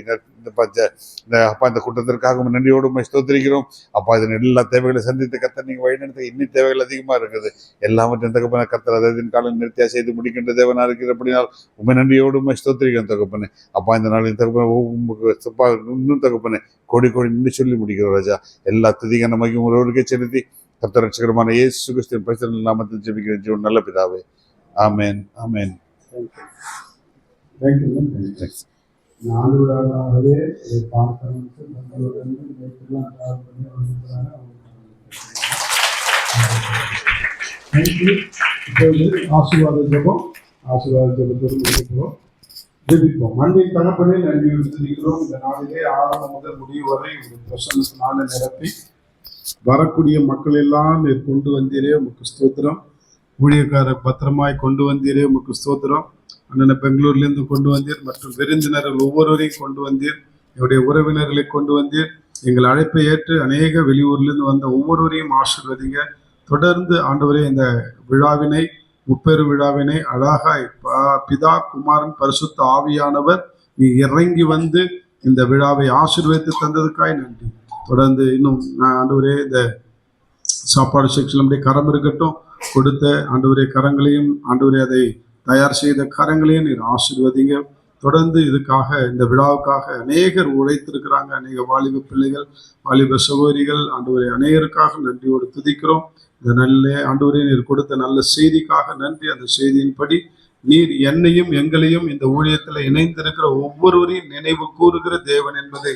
அப்பா இந்த கூட்டத்திற்காக நன்றியோடு ஸ்தோத்திரிக்கிறோம். அப்பா இதன் எல்லா தேவைகளை சந்தித்து கர்த்தர் நீங்க வழி நடத்த இன்னும் தேவைகள் அதிகமா இருக்குது. எல்லாவற்றையும் தகப்பனை கர்த்தர் அதன் காலம் நிறுத்தியா செய்து முடிக்கின்ற தேவனா இருக்கிறபடினால் உண்மை நன்றியோடு ஸ்தோத்திரிக்கிறோம் தகப்பனை. அப்பா இந்த நாளில் தகப்பனை இன்னும் தகப்பனை கோடி நின்று சொல்லி முடிக்கிறோம் ராஜா. எல்லா துதிகான மகிமையும் ஒருவருக்கே செலுத்தி கர்த்தர் ரட்சகருமான இயேசு கிறிஸ்துவின் பரிசுத்த நாமத்தில் ஜெபிக்கிறேன் ஜீவன் நல்ல பிதாவே. ஆமென் ஆமென். நாளுடாகவே பார்க்கணும்னு நம்மளுடன் நேற்றுலாம் ட்ராவல் பண்ணி வந்துருக்கிறாங்க. இப்போது ஆசீர்வாத ஜெபத்தோடு முடிக்கிறோம். ஜெபிப்போம். அன்னை தகப்பனே நன்றி செலுத்துகிறோம். இந்த நாளிலே ஆரம்பம் முதல் முடிவு வரை பிரசன்னத்தினால நிரப்பி வரக்கூடிய மக்கள் எல்லாம் நீர் கொண்டு வந்தீரே உமக்கு ஸ்தோத்திரம். ஊழியக்காரர் பத்திரமாய் கொண்டு வந்தீரே உமக்கு ஸ்தோத்திரம். அண்ணனை பெங்களூர்லேருந்து கொண்டு வந்தீர், மற்றும் விருந்தினர்கள் ஒவ்வொருவரையும் கொண்டு வந்தீர், என்னுடைய உறவினர்களை கொண்டு வந்தீர். எங்கள் அழைப்பை ஏற்று அநேக வெளியூர்லேருந்து வந்த ஒவ்வொருவரையும் ஆசீர்வதிங்க. தொடர்ந்து ஆண்டவரே இந்த விழாவினை முப்பெரு விழாவினை அழகாய் பிதா குமாரன் பரிசுத்த ஆவியானவர் நீ இறங்கி வந்து இந்த விழாவை ஆசீர்வதித்து தந்ததுக்காய் நன்றி. தொடர்ந்து இன்னும் ஆண்டவரே இந்த சாப்பாடு செக்ஷன் கரம் இருக்கட்டும், கொடுத்த ஆண்டவரே கரங்களையும் ஆண்டவரே அதை தயார் செய்த கரங்களையும் நீர் ஆசீர்வதிங்க. தொடர்ந்து இதுக்காக இந்த விழாவுக்காக அநேகர் உழைத்திருக்கிறாங்க. அநேக வாலிப பிள்ளைகள், வாலிப சகோதரிகள் ஆண்டவரே அநேகருக்காக நன்றியோடு துதிக்கிறோம். இந்த நல்ல ஆண்டவரே நீர் கொடுத்த நல்ல செய்திக்காக நன்றி. அந்த செய்தியின்படி நீர் என்னையும் எங்களையும் இந்த ஊழியத்தில் இணைந்திருக்கிற ஒவ்வொருவரையும் நினைவு கூறுகிற தேவன் என்பதை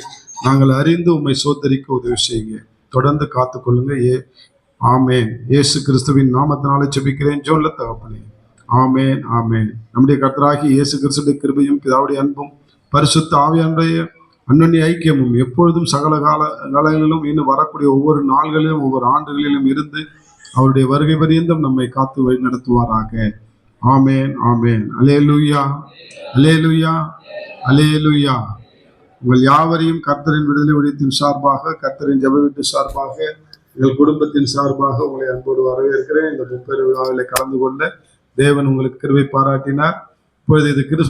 நாங்கள் அறிந்து உம்மை சோதரிக்க உதவி செய்யுங்க. தொடர்ந்து காத்துக்கொள்ளுங்க. ஆமேன். இயேசு கிறிஸ்துவின் நாமத்தினாலே ஜெபிக்கிறேன் ஜோன்ல தகப்பனே. ஆமேன் ஆமேன். நம்முடைய கர்த்தராகிய இயேசு கிறிஸ்துவின் கிருபையும் பிதாவுடைய அன்பும் பரிசுத்த ஆவியானுடைய அன்னுடைய ஐக்கியமும் எப்பொழுதும் சகல காலங்களிலும் இன்னும் வரக்கூடிய ஒவ்வொரு நாள்களிலும் ஒவ்வொரு ஆண்டுகளிலும் இருந்து அவருடைய வருகை பரியந்தம் நம்மை காத்து வழி நடத்துவாராக. ஆமேன் ஆமேன். அல்லேலூயா அல்லேலூயா அல்லேலூயா. உங்கள் யாவரையும் கர்த்தரின் விடுதலை ஊழியத்தின் சார்பாக, கர்த்தரின் ஜெப வீட்டு சார்பாக, எங்கள் குடும்பத்தின் சார்பாக உங்களை அன்போடு வரவேற்கிறேன். இந்த முப்பெரு விழாவில் கலந்து கொண்ட தேவன் உங்களுக்கு கிருபை பாராட்டினார். இப்பொழுது இது கிறிஸ்துமஸ்